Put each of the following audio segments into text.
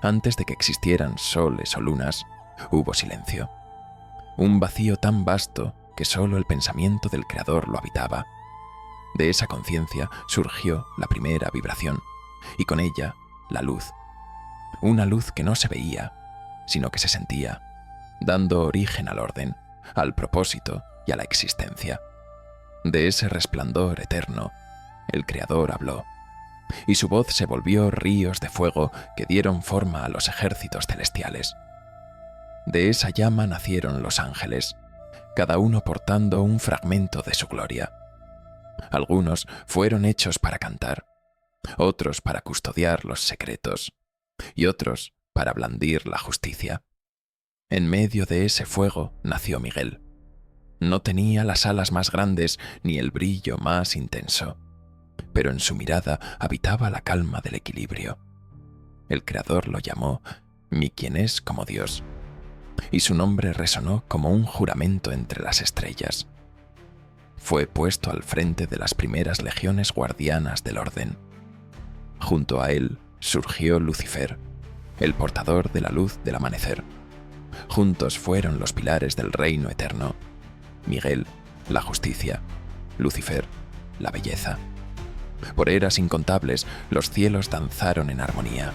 Antes de que existieran soles o lunas, hubo silencio. Un vacío tan vasto que solo el pensamiento del Creador lo habitaba. De esa conciencia surgió la primera vibración, y con ella la luz. Una luz que no se veía, sino que se sentía, dando origen al orden, al propósito y a la existencia. De ese resplandor eterno, el Creador habló, y su voz se volvió ríos de fuego que dieron forma a los ejércitos celestiales. De esa llama nacieron los ángeles, cada uno portando un fragmento de su gloria. Algunos fueron hechos para cantar, otros para custodiar los secretos, y otros para blandir la justicia. En medio de ese fuego nació Miguel. No tenía las alas más grandes ni el brillo más intenso, pero en su mirada habitaba la calma del equilibrio. El Creador lo llamó mi quien es como Dios, y su nombre resonó como un juramento entre las estrellas. Fue puesto al frente de las primeras legiones guardianas del orden. Junto a él surgió Lucifer, el portador de la luz del amanecer. Juntos fueron los pilares del reino eterno. Miguel, la justicia; Lucifer, la belleza. Por eras incontables, los cielos danzaron en armonía.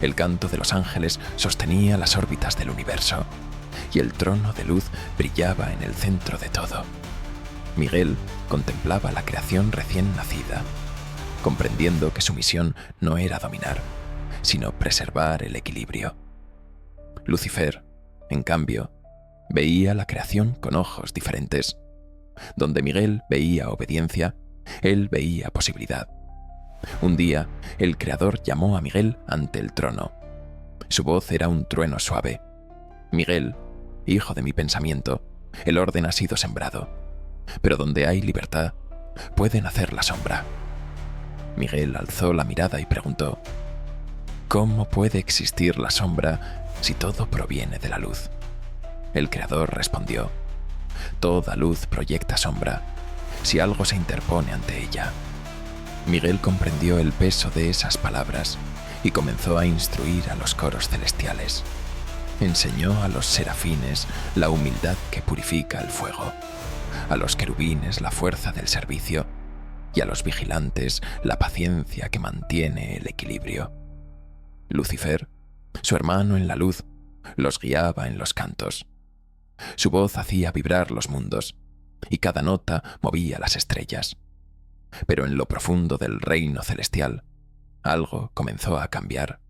El canto de los ángeles sostenía las órbitas del universo, y el trono de luz brillaba en el centro de todo. Miguel contemplaba la creación recién nacida, comprendiendo que su misión no era dominar, sino preservar el equilibrio. Lucifer, en cambio, veía la creación con ojos diferentes. Donde Miguel veía obediencia, él veía posibilidad. Un día, el Creador llamó a Miguel ante el trono. Su voz era un trueno suave. Miguel, hijo de mi pensamiento, el orden ha sido sembrado, pero donde hay libertad, puede nacer la sombra. Miguel alzó la mirada y preguntó: ¿cómo puede existir la sombra si todo proviene de la luz? El Creador respondió: toda luz proyecta sombra, si algo se interpone ante ella. Miguel comprendió el peso de esas palabras y comenzó a instruir a los coros celestiales. Enseñó a los serafines la humildad que purifica el fuego, a los querubines la fuerza del servicio y a los vigilantes la paciencia que mantiene el equilibrio. Lucifer, su hermano en la luz, los guiaba en los cantos. Su voz hacía vibrar los mundos, y cada nota movía las estrellas. Pero en lo profundo del reino celestial, algo comenzó a cambiar.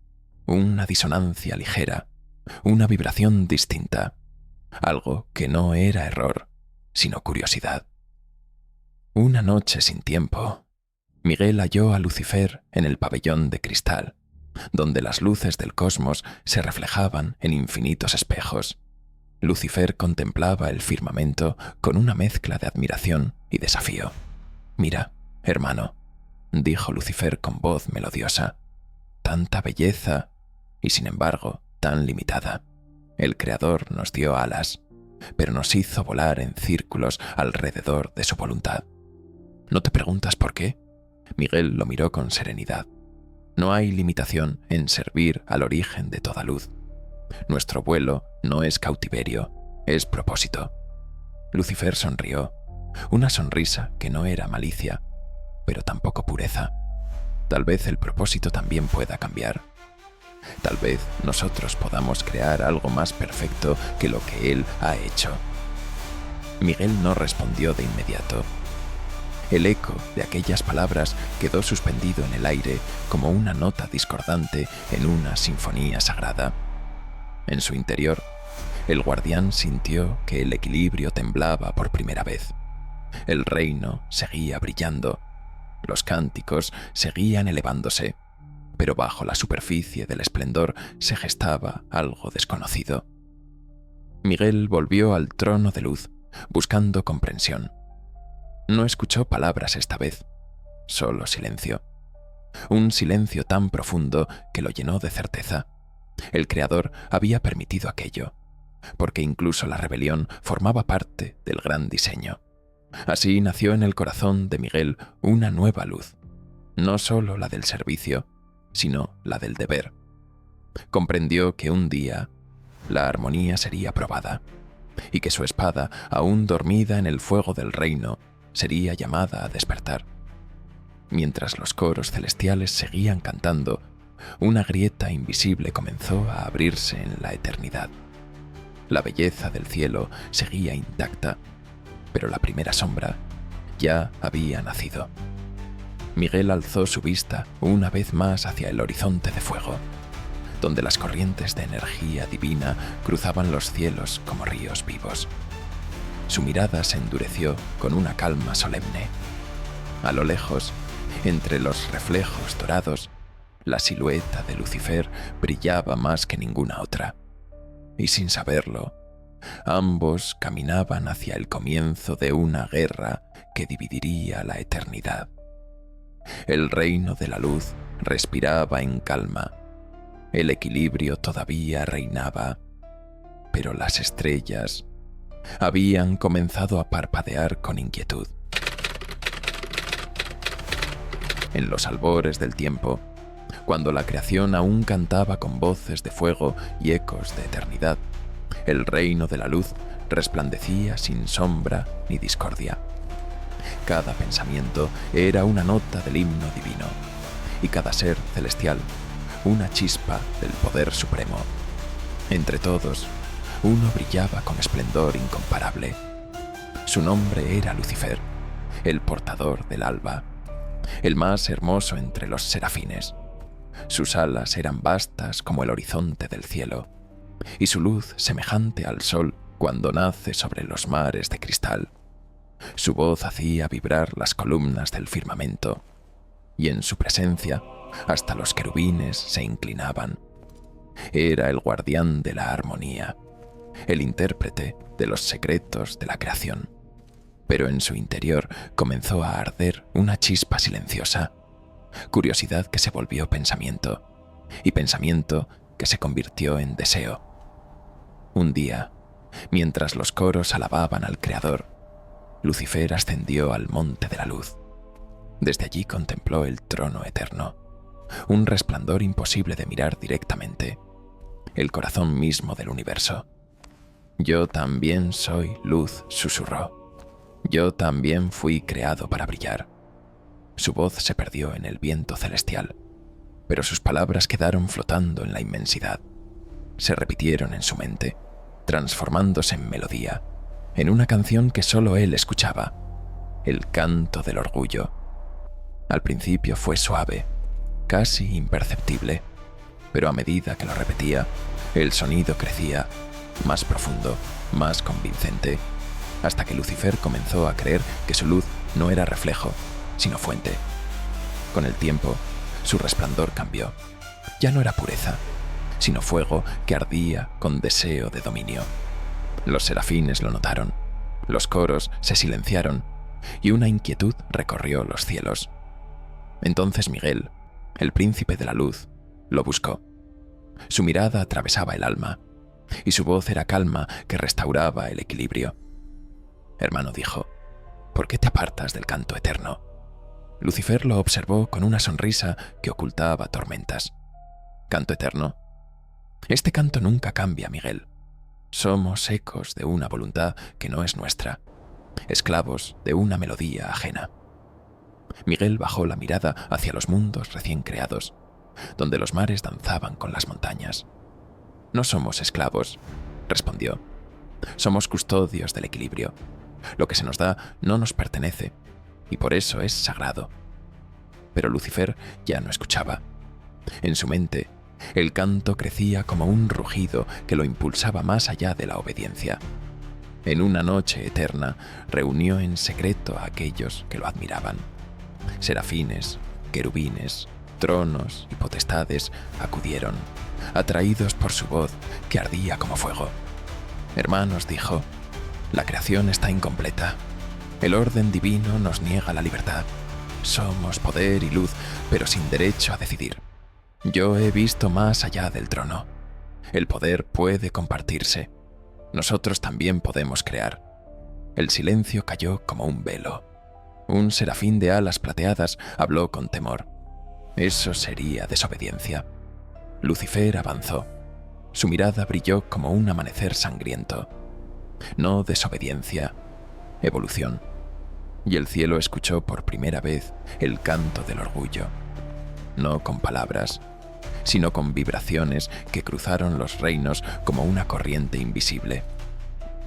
Una disonancia ligera, una vibración distinta, algo que no era error, sino curiosidad. Una noche sin tiempo, Miguel halló a Lucifer en el pabellón de cristal, donde las luces del cosmos se reflejaban en infinitos espejos. Lucifer contemplaba el firmamento con una mezcla de admiración y desafío. «Mira, hermano», dijo Lucifer con voz melodiosa, «tanta belleza y sin embargo tan limitada. El Creador nos dio alas, pero nos hizo volar en círculos alrededor de su voluntad. ¿No te preguntas por qué?». Miguel lo miró con serenidad. «No hay limitación en servir al origen de toda luz. Nuestro vuelo no es cautiverio, es propósito». Lucifer sonrió, una sonrisa que no era malicia, pero tampoco pureza. Tal vez el propósito también pueda cambiar. Tal vez nosotros podamos crear algo más perfecto que lo que él ha hecho. Miguel no respondió de inmediato. El eco de aquellas palabras quedó suspendido en el aire como una nota discordante en una sinfonía sagrada. En su interior, el guardián sintió que el equilibrio temblaba por primera vez. El reino seguía brillando, los cánticos seguían elevándose, pero bajo la superficie del esplendor se gestaba algo desconocido. Miguel volvió al trono de luz, buscando comprensión. No escuchó palabras esta vez, solo silencio. Un silencio tan profundo que lo llenó de certeza. El Creador había permitido aquello, porque incluso la rebelión formaba parte del gran diseño. Así nació en el corazón de Miguel una nueva luz, no solo la del servicio, sino la del deber. Comprendió que un día la armonía sería probada y que su espada, aún dormida en el fuego del reino, sería llamada a despertar. Mientras los coros celestiales seguían cantando, una grieta invisible comenzó a abrirse en la eternidad. La belleza del cielo seguía intacta, pero la primera sombra ya había nacido. Miguel alzó su vista una vez más hacia el horizonte de fuego, donde las corrientes de energía divina cruzaban los cielos como ríos vivos. Su mirada se endureció con una calma solemne. A lo lejos, entre los reflejos dorados, la silueta de Lucifer brillaba más que ninguna otra. Y sin saberlo, ambos caminaban hacia el comienzo de una guerra que dividiría la eternidad. El reino de la luz respiraba en calma. El equilibrio todavía reinaba, pero las estrellas habían comenzado a parpadear con inquietud. En los albores del tiempo, cuando la creación aún cantaba con voces de fuego y ecos de eternidad, el reino de la luz resplandecía sin sombra ni discordia. Cada pensamiento era una nota del himno divino, y cada ser celestial una chispa del poder supremo. Entre todos, uno brillaba con esplendor incomparable. Su nombre era Lucifer, el portador del alba, el más hermoso entre los serafines. Sus alas eran vastas como el horizonte del cielo, y su luz semejante al sol cuando nace sobre los mares de cristal. Su voz hacía vibrar las columnas del firmamento, y en su presencia hasta los querubines se inclinaban. Era el guardián de la armonía, el intérprete de los secretos de la creación. Pero en su interior comenzó a arder una chispa silenciosa, curiosidad que se volvió pensamiento, y pensamiento que se convirtió en deseo. Un día, mientras los coros alababan al Creador, Lucifer ascendió al monte de la luz. Desde allí contempló el trono eterno, un resplandor imposible de mirar directamente, el corazón mismo del universo. «Yo también soy luz», susurró. «Yo también fui creado para brillar». Su voz se perdió en el viento celestial, pero sus palabras quedaron flotando en la inmensidad. Se repitieron en su mente, transformándose en melodía, en una canción que solo él escuchaba, el canto del orgullo. Al principio fue suave, casi imperceptible, pero a medida que lo repetía, el sonido crecía, más profundo, más convincente, hasta que Lucifer comenzó a creer que su luz no era reflejo, sino fuente. Con el tiempo, su resplandor cambió. Ya no era pureza, sino fuego que ardía con deseo de dominio. Los serafines lo notaron, los coros se silenciaron y una inquietud recorrió los cielos. Entonces Miguel, el príncipe de la luz, lo buscó. Su mirada atravesaba el alma y su voz era calma que restauraba el equilibrio. «Hermano», dijo, «¿por qué te apartas del canto eterno?» Lucifer lo observó con una sonrisa que ocultaba tormentas. «¿Canto eterno?» «Este canto nunca cambia, Miguel. Somos ecos de una voluntad que no es nuestra, esclavos de una melodía ajena». Miguel bajó la mirada hacia los mundos recién creados, donde los mares danzaban con las montañas. «No somos esclavos», respondió. «Somos custodios del equilibrio. Lo que se nos da no nos pertenece, y por eso es sagrado». Pero Lucifer ya no escuchaba. En su mente, el canto crecía como un rugido que lo impulsaba más allá de la obediencia. En una noche eterna, reunió en secreto a aquellos que lo admiraban. Serafines, querubines, tronos y potestades acudieron, atraídos por su voz que ardía como fuego. «Hermanos», dijo, «la creación está incompleta. El orden divino nos niega la libertad. Somos poder y luz, pero sin derecho a decidir. Yo he visto más allá del trono. El poder puede compartirse. Nosotros también podemos crear». El silencio cayó como un velo. Un serafín de alas plateadas habló con temor. Eso sería desobediencia. Lucifer avanzó. Su mirada brilló como un amanecer sangriento. No desobediencia, evolución. Y el cielo escuchó por primera vez el canto del orgullo. No con palabras, sino con vibraciones que cruzaron los reinos como una corriente invisible.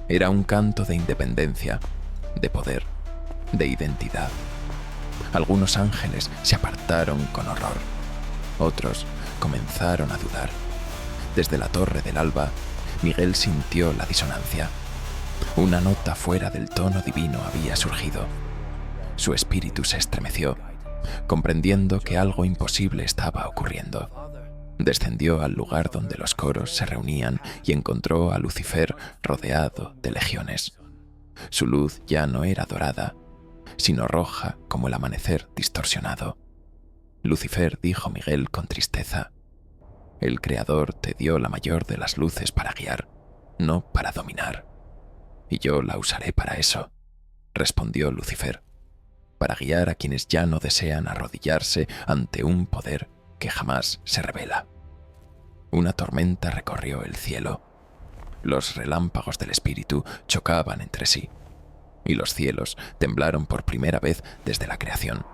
Era un canto de independencia, de poder, de identidad. Algunos ángeles se apartaron con horror. Otros comenzaron a dudar. Desde la torre del alba, Miguel sintió la disonancia. Una nota fuera del tono divino había surgido. Su espíritu se estremeció, comprendiendo que algo imposible estaba ocurriendo. Descendió al lugar donde los coros se reunían y encontró a Lucifer rodeado de legiones. Su luz ya no era dorada, sino roja como el amanecer distorsionado. Lucifer, dijo Miguel con tristeza, el Creador te dio la mayor de las luces para guiar, no para dominar. Y yo la usaré para eso, respondió Lucifer, para guiar a quienes ya no desean arrodillarse ante un poder que jamás se revela. Una tormenta recorrió el cielo. Los relámpagos del espíritu chocaban entre sí, y los cielos temblaron por primera vez desde la creación.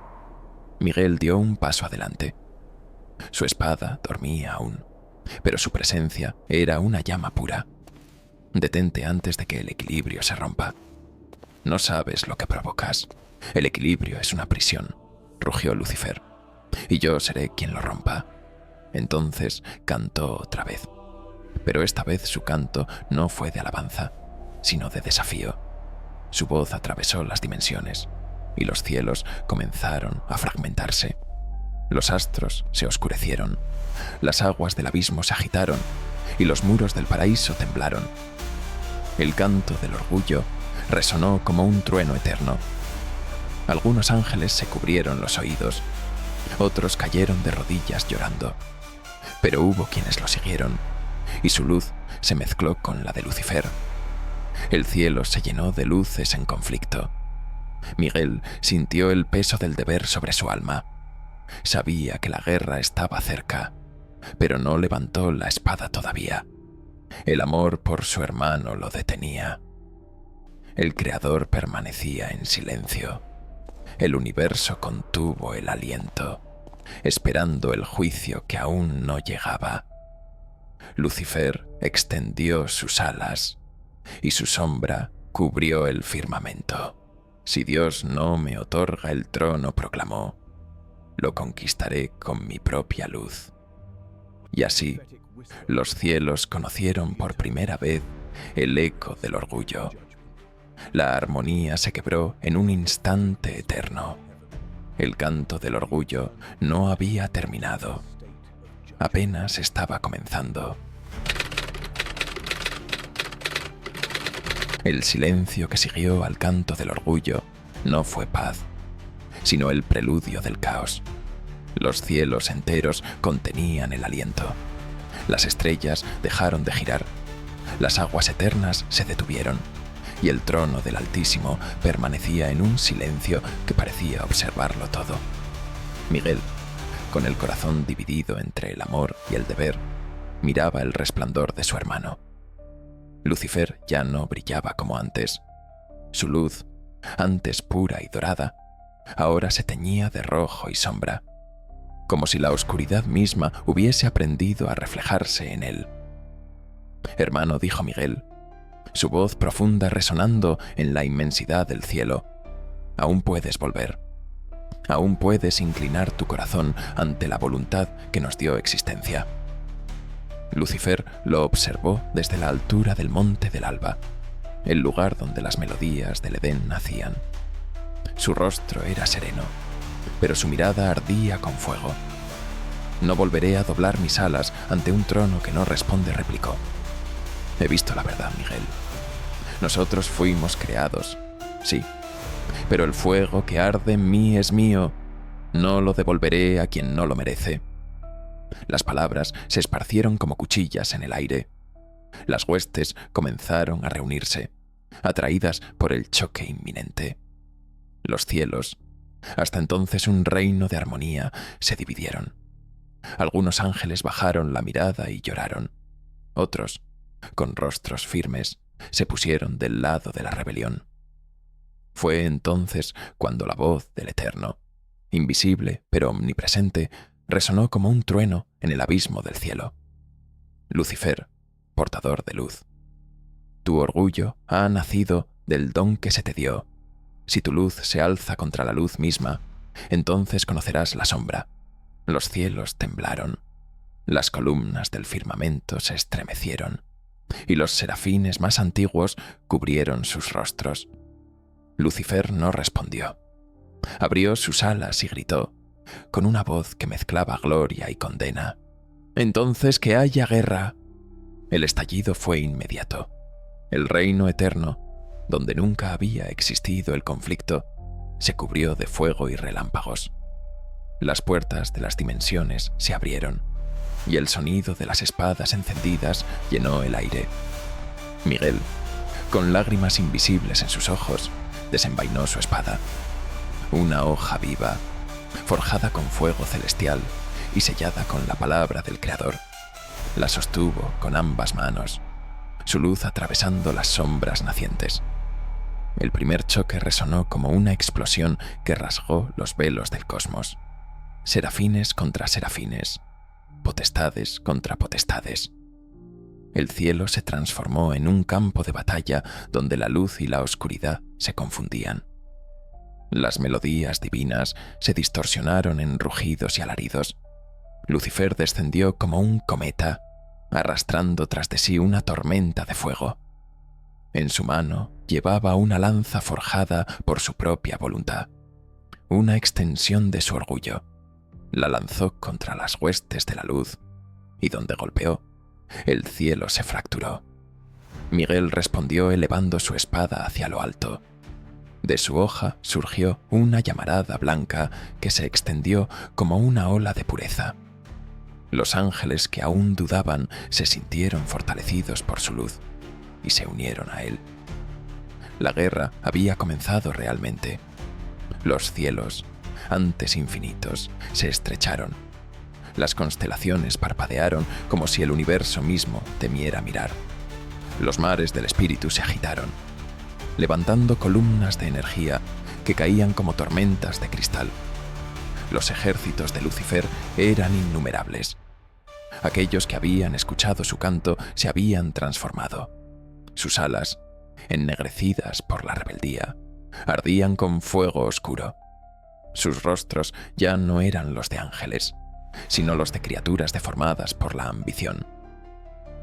Miguel dio un paso adelante. Su espada dormía aún, pero su presencia era una llama pura. Detente antes de que el equilibrio se rompa. No sabes lo que provocas. El equilibrio es una prisión, rugió Lucifer, y yo seré quien lo rompa. Entonces cantó otra vez, pero esta vez su canto no fue de alabanza, sino de desafío. Su voz atravesó las dimensiones, y los cielos comenzaron a fragmentarse. Los astros se oscurecieron, las aguas del abismo se agitaron, y los muros del paraíso temblaron. El canto del orgullo resonó como un trueno eterno. Algunos ángeles se cubrieron los oídos, otros cayeron de rodillas llorando. Pero hubo quienes lo siguieron, y su luz se mezcló con la de Lucifer. El cielo se llenó de luces en conflicto. Miguel sintió el peso del deber sobre su alma. Sabía que la guerra estaba cerca, pero no levantó la espada todavía. El amor por su hermano lo detenía. El Creador permanecía en silencio. El universo contuvo el aliento, esperando el juicio que aún no llegaba. Lucifer extendió sus alas, y su sombra cubrió el firmamento. Si Dios no me otorga el trono, proclamó, lo conquistaré con mi propia luz. Y así, los cielos conocieron por primera vez el eco del orgullo. La armonía se quebró en un instante eterno. El canto del orgullo no había terminado. Apenas estaba comenzando. El silencio que siguió al canto del orgullo no fue paz, sino el preludio del caos. Los cielos enteros contenían el aliento. Las estrellas dejaron de girar. Las aguas eternas se detuvieron, y el trono del Altísimo permanecía en un silencio que parecía observarlo todo. Miguel, con el corazón dividido entre el amor y el deber, miraba el resplandor de su hermano. Lucifer ya no brillaba como antes. Su luz, antes pura y dorada, ahora se teñía de rojo y sombra, como si la oscuridad misma hubiese aprendido a reflejarse en él. «Hermano», dijo Miguel, su voz profunda resonando en la inmensidad del cielo, «aún puedes volver. Aún puedes inclinar tu corazón ante la voluntad que nos dio existencia». Lucifer lo observó desde la altura del monte del alba, el lugar donde las melodías del Edén nacían. Su rostro era sereno, pero su mirada ardía con fuego. «No volveré a doblar mis alas ante un trono que no responde», replicó. «He visto la verdad, Miguel. Nosotros fuimos creados, sí, pero el fuego que arde en mí es mío. No lo devolveré a quien no lo merece». Las palabras se esparcieron como cuchillas en el aire. Las huestes comenzaron a reunirse, atraídas por el choque inminente. Los cielos, hasta entonces un reino de armonía, se dividieron. Algunos ángeles bajaron la mirada y lloraron. Otros, con rostros firmes, se pusieron del lado de la rebelión. Fue entonces cuando la voz del Eterno, invisible pero omnipresente, resonó como un trueno en el abismo del cielo. Lucifer, portador de luz. Tu orgullo ha nacido del don que se te dio. Si tu luz se alza contra la luz misma, entonces conocerás la sombra. Los cielos temblaron, las columnas del firmamento se estremecieron, y los serafines más antiguos cubrieron sus rostros. Lucifer no respondió. Abrió sus alas y gritó, con una voz que mezclaba gloria y condena: «¡Entonces que haya guerra!». El estallido fue inmediato. El reino eterno, donde nunca había existido el conflicto, se cubrió de fuego y relámpagos. Las puertas de las dimensiones se abrieron, y el sonido de las espadas encendidas llenó el aire. Miguel, con lágrimas invisibles en sus ojos, desenvainó su espada. Una hoja viva, forjada con fuego celestial y sellada con la palabra del Creador. La sostuvo con ambas manos, su luz atravesando las sombras nacientes. El primer choque resonó como una explosión que rasgó los velos del cosmos. Serafines contra serafines, potestades contra potestades. El cielo se transformó en un campo de batalla donde la luz y la oscuridad se confundían. Las melodías divinas se distorsionaron en rugidos y alaridos. Lucifer descendió como un cometa, arrastrando tras de sí una tormenta de fuego. En su mano llevaba una lanza forjada por su propia voluntad, una extensión de su orgullo. La lanzó contra las huestes de la luz, y donde golpeó, el cielo se fracturó. Miguel respondió elevando su espada hacia lo alto. De su hoja surgió una llamarada blanca que se extendió como una ola de pureza. Los ángeles que aún dudaban se sintieron fortalecidos por su luz y se unieron a él. La guerra había comenzado realmente. Los cielos, antes infinitos, se estrecharon. Las constelaciones parpadearon como si el universo mismo temiera mirar. Los mares del espíritu se agitaron, levantando columnas de energía que caían como tormentas de cristal. Los ejércitos de Lucifer eran innumerables. Aquellos que habían escuchado su canto se habían transformado. Sus alas, ennegrecidas por la rebeldía, ardían con fuego oscuro. Sus rostros ya no eran los de ángeles, sino los de criaturas deformadas por la ambición.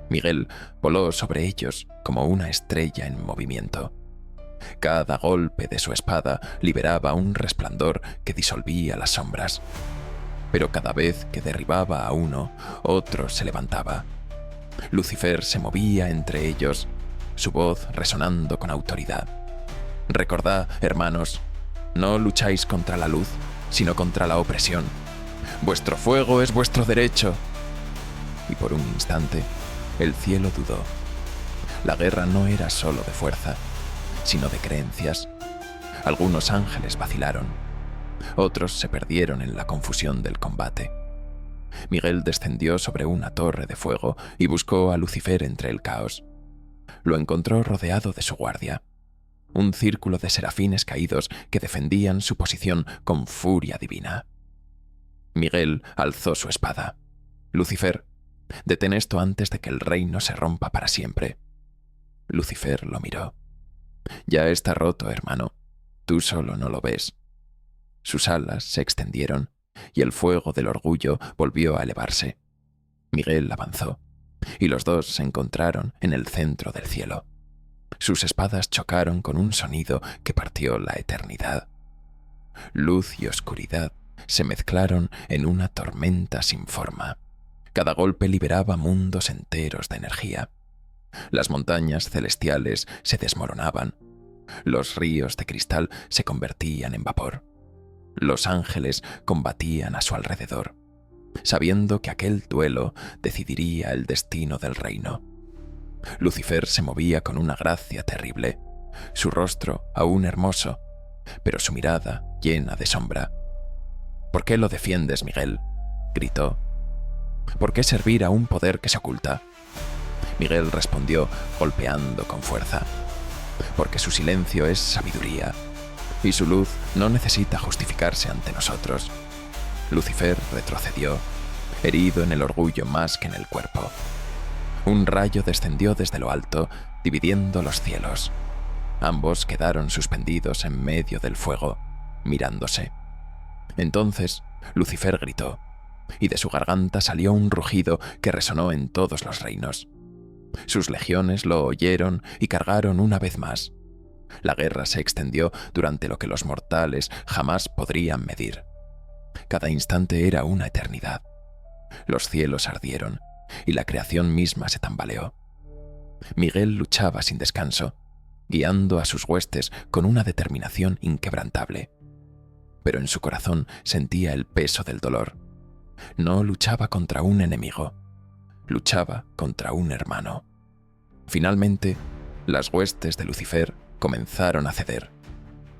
Miguel voló sobre ellos como una estrella en movimiento. Cada golpe de su espada liberaba un resplandor que disolvía las sombras. Pero cada vez que derribaba a uno, otro se levantaba. Lucifer se movía entre ellos, su voz resonando con autoridad. Recordad, hermanos, no lucháis contra la luz, sino contra la opresión. Vuestro fuego es vuestro derecho. Y por un instante, el cielo dudó. La guerra no era solo de fuerza, sino de creencias. Algunos ángeles vacilaron, otros se perdieron en la confusión del combate. Miguel descendió sobre una torre de fuego y buscó a Lucifer entre el caos. Lo encontró rodeado de su guardia, un círculo de serafines caídos que defendían su posición con furia divina. Miguel alzó su espada. «Lucifer, detén esto antes de que el reino se rompa para siempre». Lucifer lo miró. «Ya está roto, hermano. Tú solo no lo ves». Sus alas se extendieron y el fuego del orgullo volvió a elevarse. Miguel avanzó, y los dos se encontraron en el centro del cielo. Sus espadas chocaron con un sonido que partió la eternidad. Luz y oscuridad se mezclaron en una tormenta sin forma. Cada golpe liberaba mundos enteros de energía. Las montañas celestiales se desmoronaban. Los ríos de cristal se convertían en vapor. Los ángeles combatían a su alrededor, sabiendo que aquel duelo decidiría el destino del reino. Lucifer se movía con una gracia terrible, su rostro aún hermoso, pero su mirada llena de sombra. «¿Por qué lo defiendes, Miguel?», gritó. ¿Por qué servir a un poder que se oculta? Miguel respondió golpeando con fuerza. Porque su silencio es sabiduría, y su luz no necesita justificarse ante nosotros. Lucifer retrocedió, herido en el orgullo más que en el cuerpo. Un rayo descendió desde lo alto, dividiendo los cielos. Ambos quedaron suspendidos en medio del fuego, mirándose. Entonces, Lucifer gritó, y de su garganta salió un rugido que resonó en todos los reinos. Sus legiones lo oyeron y cargaron una vez más. La guerra se extendió durante lo que los mortales jamás podrían medir. Cada instante era una eternidad. Los cielos ardieron y la creación misma se tambaleó. Miguel luchaba sin descanso, guiando a sus huestes con una determinación inquebrantable. Pero en su corazón sentía el peso del dolor. No luchaba contra un enemigo, luchaba contra un hermano. Finalmente, las huestes de Lucifer comenzaron a ceder.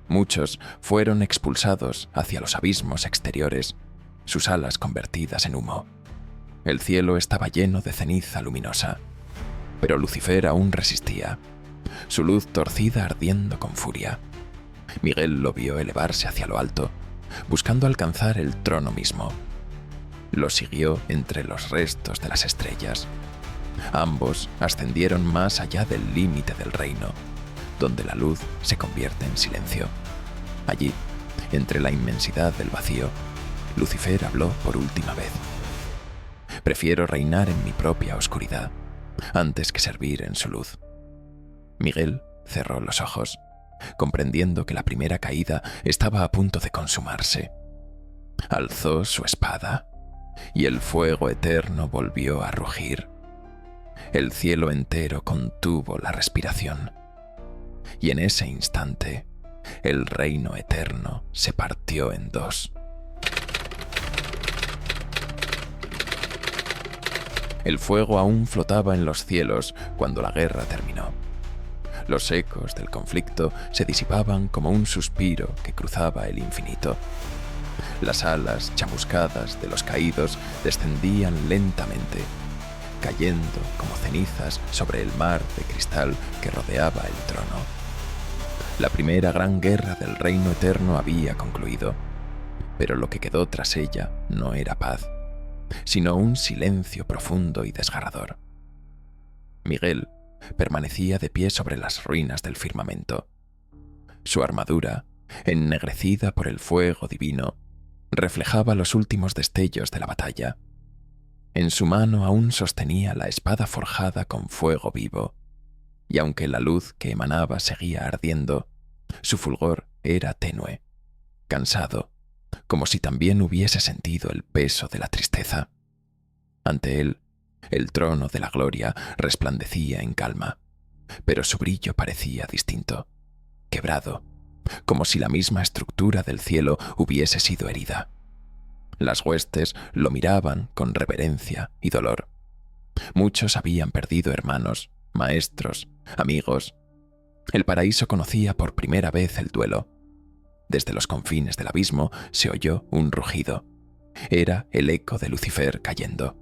Muchos fueron expulsados hacia los abismos exteriores, sus alas convertidas en humo. El cielo estaba lleno de ceniza luminosa, pero Lucifer aún resistía, su luz torcida ardiendo con furia. Miguel lo vio elevarse hacia lo alto, buscando alcanzar el trono mismo. Lo siguió entre los restos de las estrellas. Ambos ascendieron más allá del límite del reino, donde la luz se convierte en silencio. Allí, entre la inmensidad del vacío, Lucifer habló por última vez. Prefiero reinar en mi propia oscuridad, antes que servir en su luz. Miguel cerró los ojos, comprendiendo que la primera caída estaba a punto de consumarse. Alzó su espada, y el fuego eterno volvió a rugir. El cielo entero contuvo la respiración, y en ese instante, el reino eterno se partió en dos. El fuego aún flotaba en los cielos cuando la guerra terminó. Los ecos del conflicto se disipaban como un suspiro que cruzaba el infinito. Las alas chamuscadas de los caídos descendían lentamente, cayendo como cenizas sobre el mar de cristal que rodeaba el trono. La primera gran guerra del reino eterno había concluido, pero lo que quedó tras ella no era paz, sino un silencio profundo y desgarrador. Miguel permanecía de pie sobre las ruinas del firmamento. Su armadura, ennegrecida por el fuego divino, reflejaba los últimos destellos de la batalla. En su mano aún sostenía la espada forjada con fuego vivo, y aunque la luz que emanaba seguía ardiendo, su fulgor era tenue, cansado, como si también hubiese sentido el peso de la tristeza. Ante él, el trono de la gloria resplandecía en calma, pero su brillo parecía distinto, quebrado, como si la misma estructura del cielo hubiese sido herida. Las huestes lo miraban con reverencia y dolor. Muchos habían perdido hermanos, maestros, amigos. El paraíso conocía por primera vez el duelo. Desde los confines del abismo se oyó un rugido. Era el eco de Lucifer cayendo.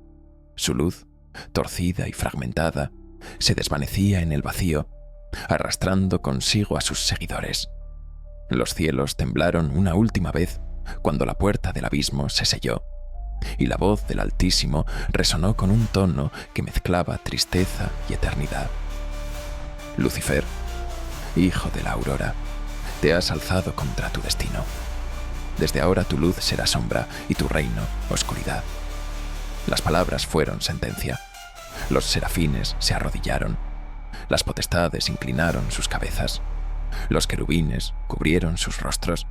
Su luz, torcida y fragmentada, se desvanecía en el vacío, arrastrando consigo a sus seguidores. Los cielos temblaron una última vez cuando la puerta del abismo se selló, y la voz del Altísimo resonó con un tono que mezclaba tristeza y eternidad. Lucifer, hijo de la aurora, te has alzado contra tu destino. Desde ahora tu luz será sombra y tu reino oscuridad. Las palabras fueron sentencia. Los serafines se arrodillaron. Las potestades inclinaron sus cabezas. Los querubines cubrieron sus rostros.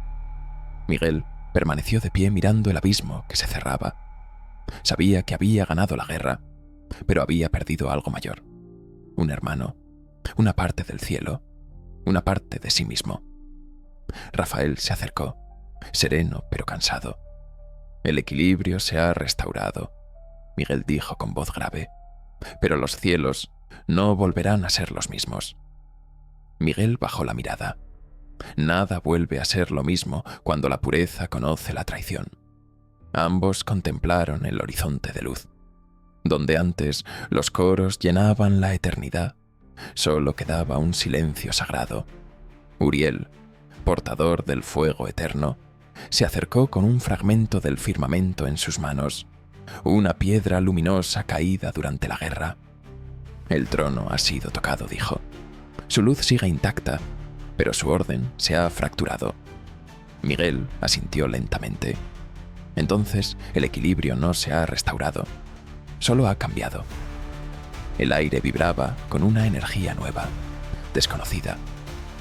Miguel permaneció de pie mirando el abismo que se cerraba. Sabía que había ganado la guerra, pero había perdido algo mayor. Un hermano, una parte del cielo, una parte de sí mismo. Rafael se acercó, sereno pero cansado. El equilibrio se ha restaurado, Miguel dijo con voz grave, pero los cielos no volverán a ser los mismos. Miguel bajó la mirada. Nada vuelve a ser lo mismo cuando la pureza conoce la traición. Ambos contemplaron el horizonte de luz. Donde antes los coros llenaban la eternidad, solo quedaba un silencio sagrado. Uriel, portador del fuego eterno, se acercó con un fragmento del firmamento en sus manos, una piedra luminosa caída durante la guerra. El trono ha sido tocado, dijo. Su luz sigue intacta, pero su orden se ha fracturado. Miguel asintió lentamente. Entonces el equilibrio no se ha restaurado, solo ha cambiado. El aire vibraba con una energía nueva, desconocida.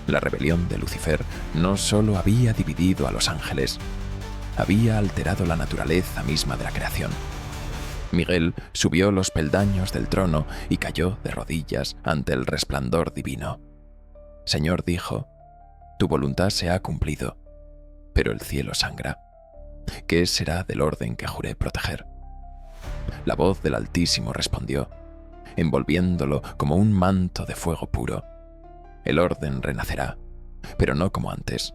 La rebelión de Lucifer no solo había dividido a los ángeles, había alterado la naturaleza misma de la creación. Miguel subió los peldaños del trono y cayó de rodillas ante el resplandor divino. Señor, dijo, tu voluntad se ha cumplido, pero el cielo sangra. ¿Qué será del orden que juré proteger? La voz del Altísimo respondió, envolviéndolo como un manto de fuego puro. El orden renacerá, pero no como antes.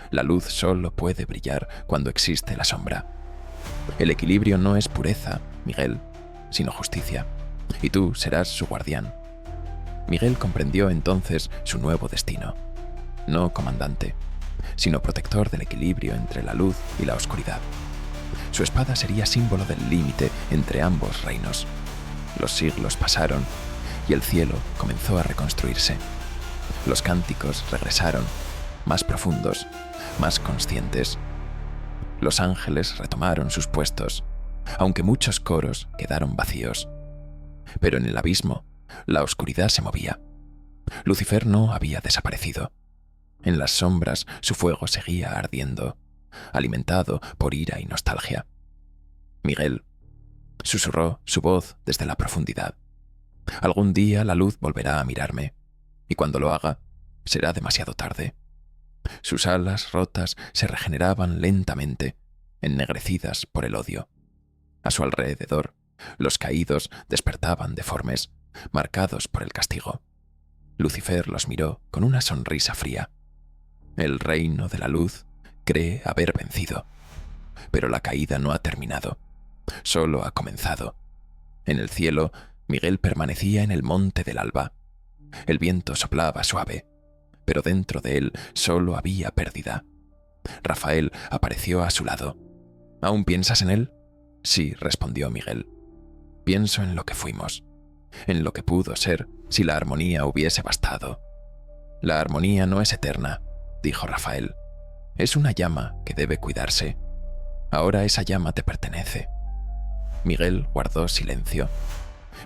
La luz solo puede brillar cuando existe la sombra. El equilibrio no es pureza, Miguel, sino justicia, y tú serás su guardián. Miguel comprendió entonces su nuevo destino, no comandante, sino protector del equilibrio entre la luz y la oscuridad. Su espada sería símbolo del límite entre ambos reinos. Los siglos pasaron y el cielo comenzó a reconstruirse. Los cánticos regresaron, más profundos, más conscientes. Los ángeles retomaron sus puestos, aunque muchos coros quedaron vacíos. Pero en el abismo, la oscuridad se movía. Lucifer no había desaparecido. En las sombras su fuego seguía ardiendo, alimentado por ira y nostalgia. Miguel, susurró su voz desde la profundidad. Algún día la luz volverá a mirarme, y cuando lo haga, será demasiado tarde. Sus alas rotas se regeneraban lentamente, ennegrecidas por el odio. A su alrededor, los caídos despertaban deformes, marcados por el castigo. Lucifer los miró con una sonrisa fría. El reino de la luz cree haber vencido, pero la caída no ha terminado, solo ha comenzado. En el cielo, Miguel permanecía en el monte del alba. El viento soplaba suave, pero dentro de él solo había pérdida. Rafael apareció a su lado. ¿Aún piensas en él? Sí, respondió Miguel. Pienso en lo que fuimos, en lo que pudo ser si la armonía hubiese bastado. La armonía no es eterna, dijo Rafael. Es una llama que debe cuidarse. Ahora esa llama te pertenece. Miguel guardó silencio.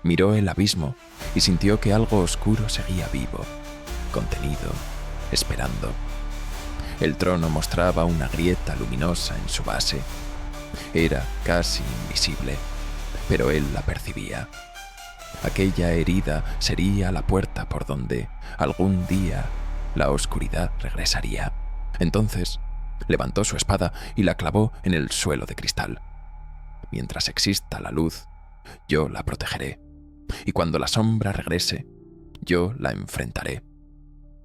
Miró el abismo y sintió que algo oscuro seguía vivo, contenido, esperando. El trono mostraba una grieta luminosa en su base. Era casi invisible, pero él la percibía. Aquella herida sería la puerta por donde, algún día, la oscuridad regresaría. Entonces, levantó su espada y la clavó en el suelo de cristal. Mientras exista la luz, yo la protegeré, y cuando la sombra regrese, yo la enfrentaré.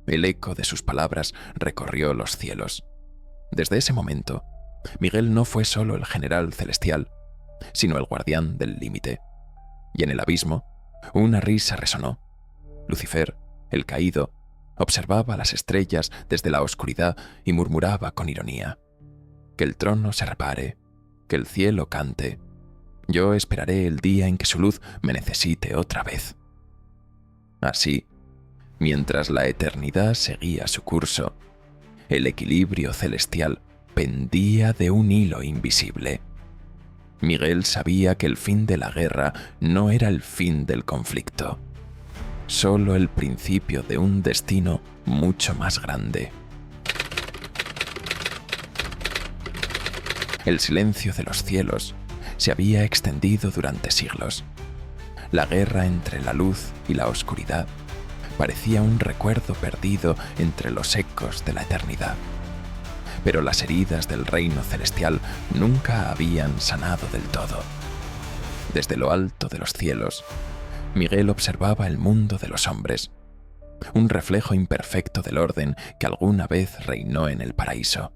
El eco de sus palabras recorrió los cielos. Desde ese momento, Miguel no fue solo el general celestial, sino el guardián del límite. Y en el abismo, una risa resonó. Lucifer, el caído, observaba las estrellas desde la oscuridad y murmuraba con ironía: que el trono se repare, que el cielo cante. Yo esperaré el día en que su luz me necesite otra vez. Así, mientras la eternidad seguía su curso, el equilibrio celestial pendía de un hilo invisible. Miguel sabía que el fin de la guerra no era el fin del conflicto, solo el principio de un destino mucho más grande. El silencio de los cielos se había extendido durante siglos. La guerra entre la luz y la oscuridad parecía un recuerdo perdido entre los ecos de la eternidad. Pero las heridas del reino celestial nunca habían sanado del todo. Desde lo alto de los cielos, Miguel observaba el mundo de los hombres, un reflejo imperfecto del orden que alguna vez reinó en el paraíso.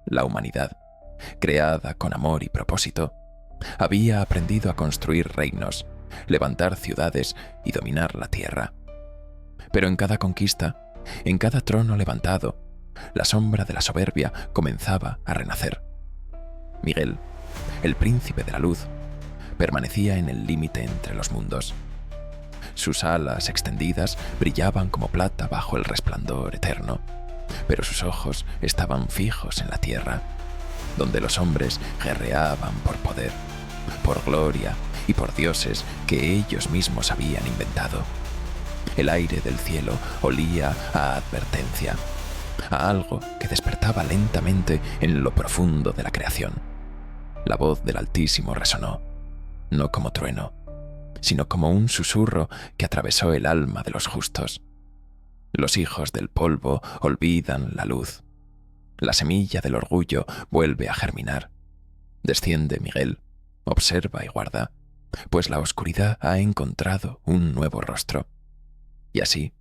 La humanidad, creada con amor y propósito, Había aprendido a construir reinos, levantar ciudades y dominar la tierra. Pero en cada conquista, en cada trono levantado, la sombra de la soberbia comenzaba a renacer. Miguel, el príncipe de la luz, permanecía en el límite entre los mundos. Sus alas extendidas brillaban como plata bajo el resplandor eterno, pero sus ojos estaban fijos en la tierra, donde los hombres guerreaban por poder, por gloria y por dioses que ellos mismos habían inventado. El aire del cielo olía a advertencia, a algo que despertaba lentamente en lo profundo de la creación. La voz del Altísimo resonó, no como trueno, sino como un susurro que atravesó el alma de los justos. Los hijos del polvo olvidan la luz. La semilla del orgullo vuelve a germinar. Desciende, Miguel, observa y guarda, pues la oscuridad ha encontrado un nuevo rostro. Y así,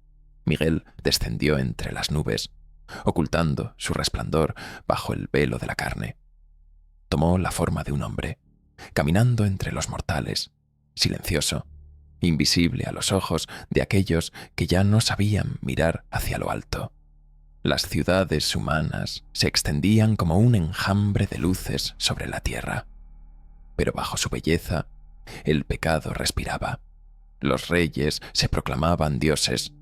Miguel descendió entre las nubes, ocultando su resplandor bajo el velo de la carne. Tomó la forma de un hombre, caminando entre los mortales, silencioso, invisible a los ojos de aquellos que ya no sabían mirar hacia lo alto. Las ciudades humanas se extendían como un enjambre de luces sobre la tierra, pero bajo su belleza el pecado respiraba. Los reyes se proclamaban dioses,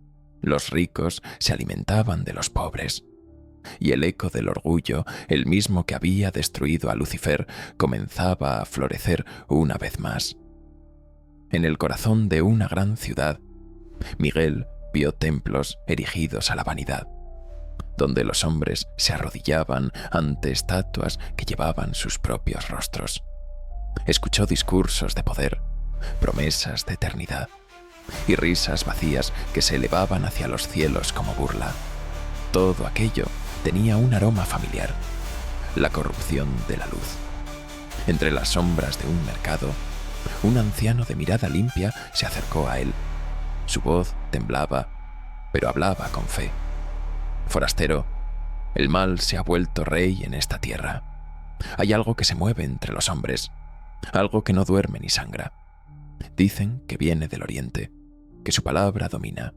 los ricos se alimentaban de los pobres, y el eco del orgullo, el mismo que había destruido a Lucifer, comenzaba a florecer una vez más. En el corazón de una gran ciudad, Miguel vio templos erigidos a la vanidad, donde los hombres se arrodillaban ante estatuas que llevaban sus propios rostros. Escuchó discursos de poder, promesas de eternidad y risas vacías que se elevaban hacia los cielos como burla. Todo aquello tenía un aroma familiar, la corrupción de la luz. Entre las sombras de un mercado, un anciano de mirada limpia se acercó a él. Su voz temblaba, pero hablaba con fe. Forastero, el mal se ha vuelto rey en esta tierra. Hay algo que se mueve entre los hombres, algo que no duerme ni sangra. Dicen que viene del oriente, que su palabra domina,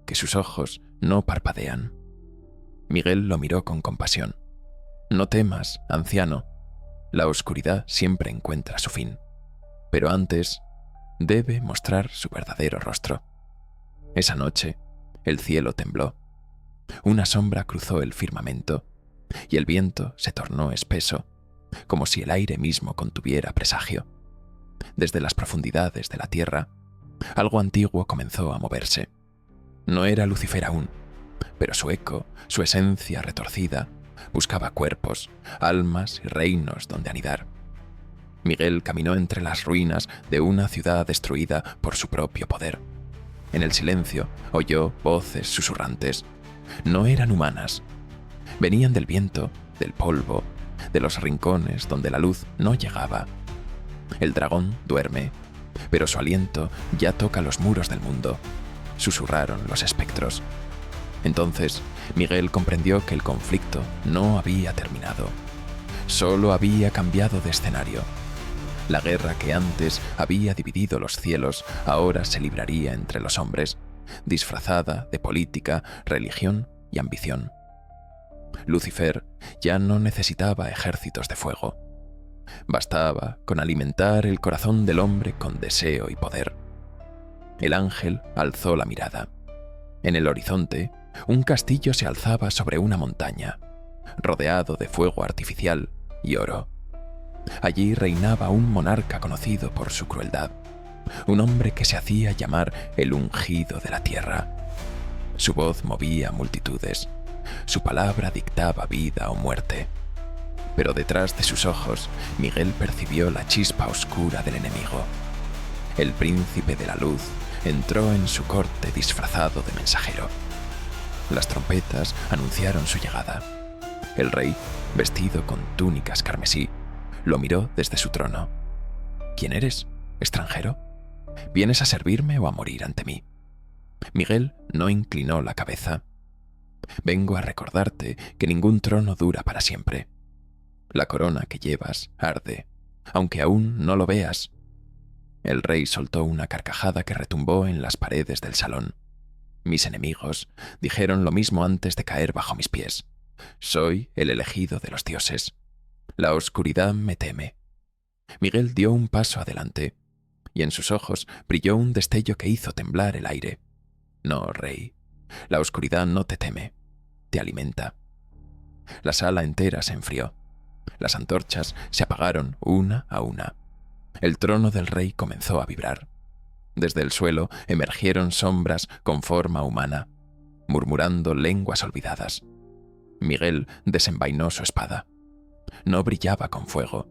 que sus ojos no parpadean. Miguel lo miró con compasión. No temas, anciano. La oscuridad siempre encuentra su fin, pero antes debe mostrar su verdadero rostro. Esa noche, el cielo tembló. Una sombra cruzó el firmamento y el viento se tornó espeso, como si el aire mismo contuviera presagio. Desde las profundidades de la tierra, algo antiguo comenzó a moverse. No era Lucifer aún, pero su eco, su esencia retorcida, buscaba cuerpos, almas y reinos donde anidar. Miguel caminó entre las ruinas de una ciudad destruida por su propio poder. En el silencio oyó voces susurrantes. No eran humanas. Venían del viento, del polvo, de los rincones donde la luz no llegaba. El dragón duerme, pero su aliento ya toca los muros del mundo, susurraron los espectros. Entonces, Miguel comprendió que el conflicto no había terminado. Solo había cambiado de escenario. La guerra que antes había dividido los cielos ahora se libraría entre los hombres, disfrazada de política, religión y ambición. Lucifer ya no necesitaba ejércitos de fuego. Bastaba con alimentar el corazón del hombre con deseo y poder. El ángel alzó la mirada. En el horizonte, un castillo se alzaba sobre una montaña, rodeado de fuego artificial y oro. Allí reinaba un monarca conocido por su crueldad, un hombre que se hacía llamar el ungido de la tierra. Su voz movía multitudes, su palabra dictaba vida o muerte. Pero detrás de sus ojos, Miguel percibió la chispa oscura del enemigo. El príncipe de la luz entró en su corte disfrazado de mensajero. Las trompetas anunciaron su llegada. El rey, vestido con túnicas carmesí, lo miró desde su trono. ¿Quién eres, extranjero? ¿Vienes a servirme o a morir ante mí? Miguel no inclinó la cabeza. Vengo a recordarte que ningún trono dura para siempre. La corona que llevas arde, aunque aún no lo veas. El rey soltó una carcajada que retumbó en las paredes del salón. Mis enemigos dijeron lo mismo antes de caer bajo mis pies. Soy el elegido de los dioses. La oscuridad me teme. Miguel dio un paso adelante, y en sus ojos brilló un destello que hizo temblar el aire. No, rey, la oscuridad no te teme, te alimenta. La sala entera se enfrió. Las antorchas se apagaron una a una. El trono del rey comenzó a vibrar. Desde el suelo emergieron sombras con forma humana, murmurando lenguas olvidadas. Miguel desenvainó su espada. No brillaba con fuego,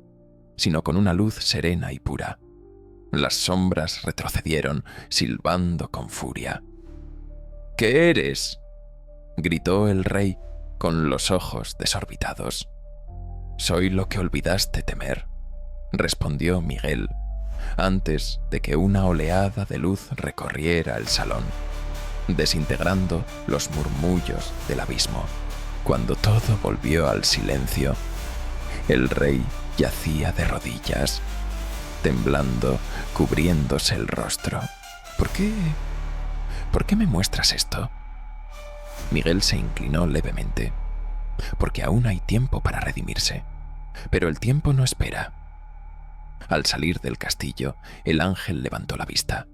sino con una luz serena y pura. Las sombras retrocedieron, silbando con furia. ¿Qué eres?, gritó el rey con los ojos desorbitados. Soy lo que olvidaste temer, respondió Miguel, antes de que una oleada de luz recorriera el salón, desintegrando los murmullos del abismo. Cuando todo volvió al silencio, el rey yacía de rodillas, temblando, cubriéndose el rostro. ¿Por qué me muestras esto? Miguel se inclinó levemente, porque aún hay tiempo para redimirse, pero el tiempo no espera. Al salir del castillo, el ángel levantó la vista.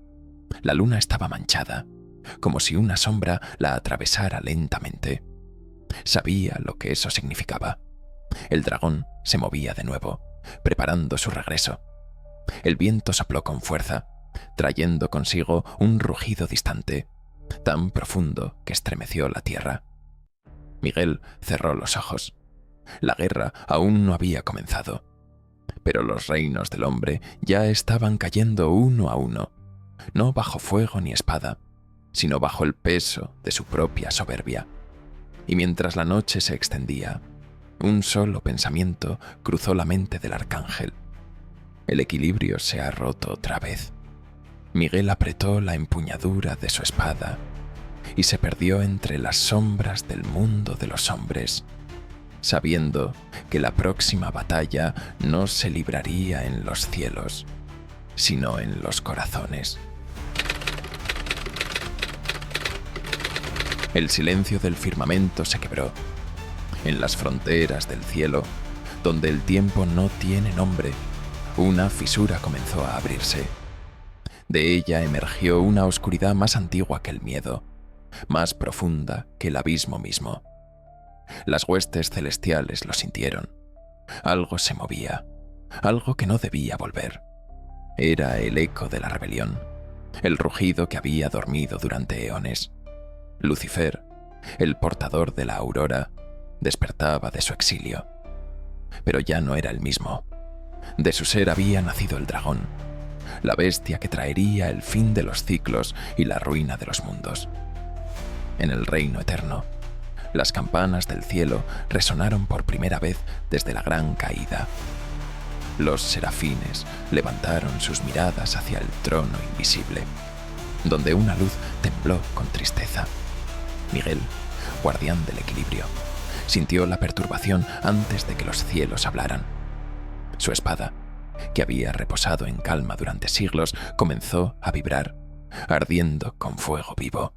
La luna estaba manchada, como si una sombra la atravesara lentamente. Sabía lo que eso significaba. El dragón se movía de nuevo, preparando su regreso. El viento sopló con fuerza, trayendo consigo un rugido distante, tan profundo que estremeció la tierra. Miguel cerró los ojos. La guerra aún no había comenzado, pero los reinos del hombre ya estaban cayendo uno a uno, no bajo fuego ni espada, sino bajo el peso de su propia soberbia. Y mientras la noche se extendía, un solo pensamiento cruzó la mente del arcángel. El equilibrio se ha roto otra vez. Miguel apretó la empuñadura de su espada y se perdió entre las sombras del mundo de los hombres, sabiendo que la próxima batalla no se libraría en los cielos, sino en los corazones. El silencio del firmamento se quebró. En las fronteras del cielo, donde el tiempo no tiene nombre, una fisura comenzó a abrirse. De ella emergió una oscuridad más antigua que el miedo, más profunda que el abismo mismo. Las huestes celestiales lo sintieron. Algo se movía, algo que no debía volver. Era el eco de la rebelión, el rugido que había dormido durante eones. Lucifer, el portador de la aurora, despertaba de su exilio. Pero ya no era el mismo. De su ser había nacido el dragón, la bestia que traería el fin de los ciclos y la ruina de los mundos. En el reino eterno, las campanas del cielo resonaron por primera vez desde la gran caída. Los serafines levantaron sus miradas hacia el trono invisible, donde una luz tembló con tristeza. Miguel, guardián del equilibrio, sintió la perturbación antes de que los cielos hablaran. Su espada, que había reposado en calma durante siglos, comenzó a vibrar, ardiendo con fuego vivo.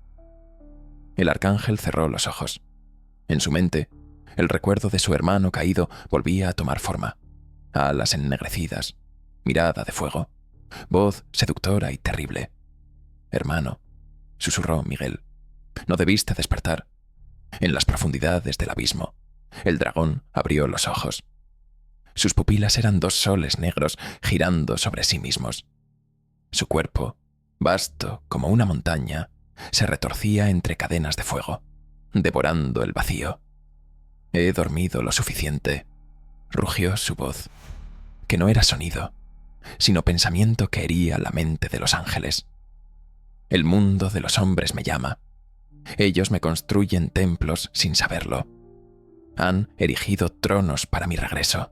El arcángel cerró los ojos. En su mente, el recuerdo de su hermano caído volvía a tomar forma. Alas ennegrecidas, mirada de fuego, voz seductora y terrible. «Hermano», susurró Miguel, «no debiste despertar». En las profundidades del abismo, el dragón abrió los ojos. Sus pupilas eran dos soles negros girando sobre sí mismos. Su cuerpo, vasto como una montaña, se retorcía entre cadenas de fuego, devorando el vacío. «He dormido lo suficiente», rugió su voz, que no era sonido, sino pensamiento que hería la mente de los ángeles. «El mundo de los hombres me llama. Ellos me construyen templos sin saberlo. Han erigido tronos para mi regreso.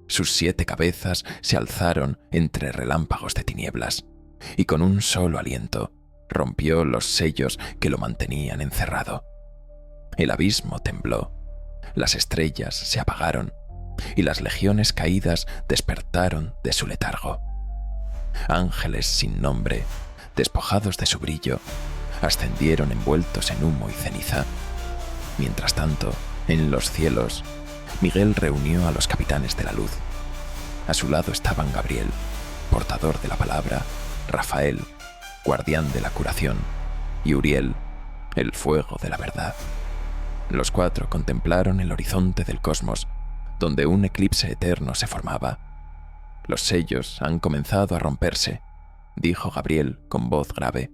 Sus 7 cabezas se alzaron entre relámpagos de tinieblas, y con un solo aliento rompió los sellos que lo mantenían encerrado. El abismo tembló, las estrellas se apagaron, y las legiones caídas despertaron de su letargo. Ángeles sin nombre, despojados de su brillo, ascendieron envueltos en humo y ceniza. Mientras tanto, en los cielos, Miguel reunió a los capitanes de la luz. A su lado estaban Gabriel, portador de la palabra, Rafael, guardián de la curación, y Uriel, el fuego de la verdad. Los cuatro contemplaron el horizonte del cosmos, donde un eclipse eterno se formaba. Los sellos han comenzado a romperse, dijo Gabriel con voz grave.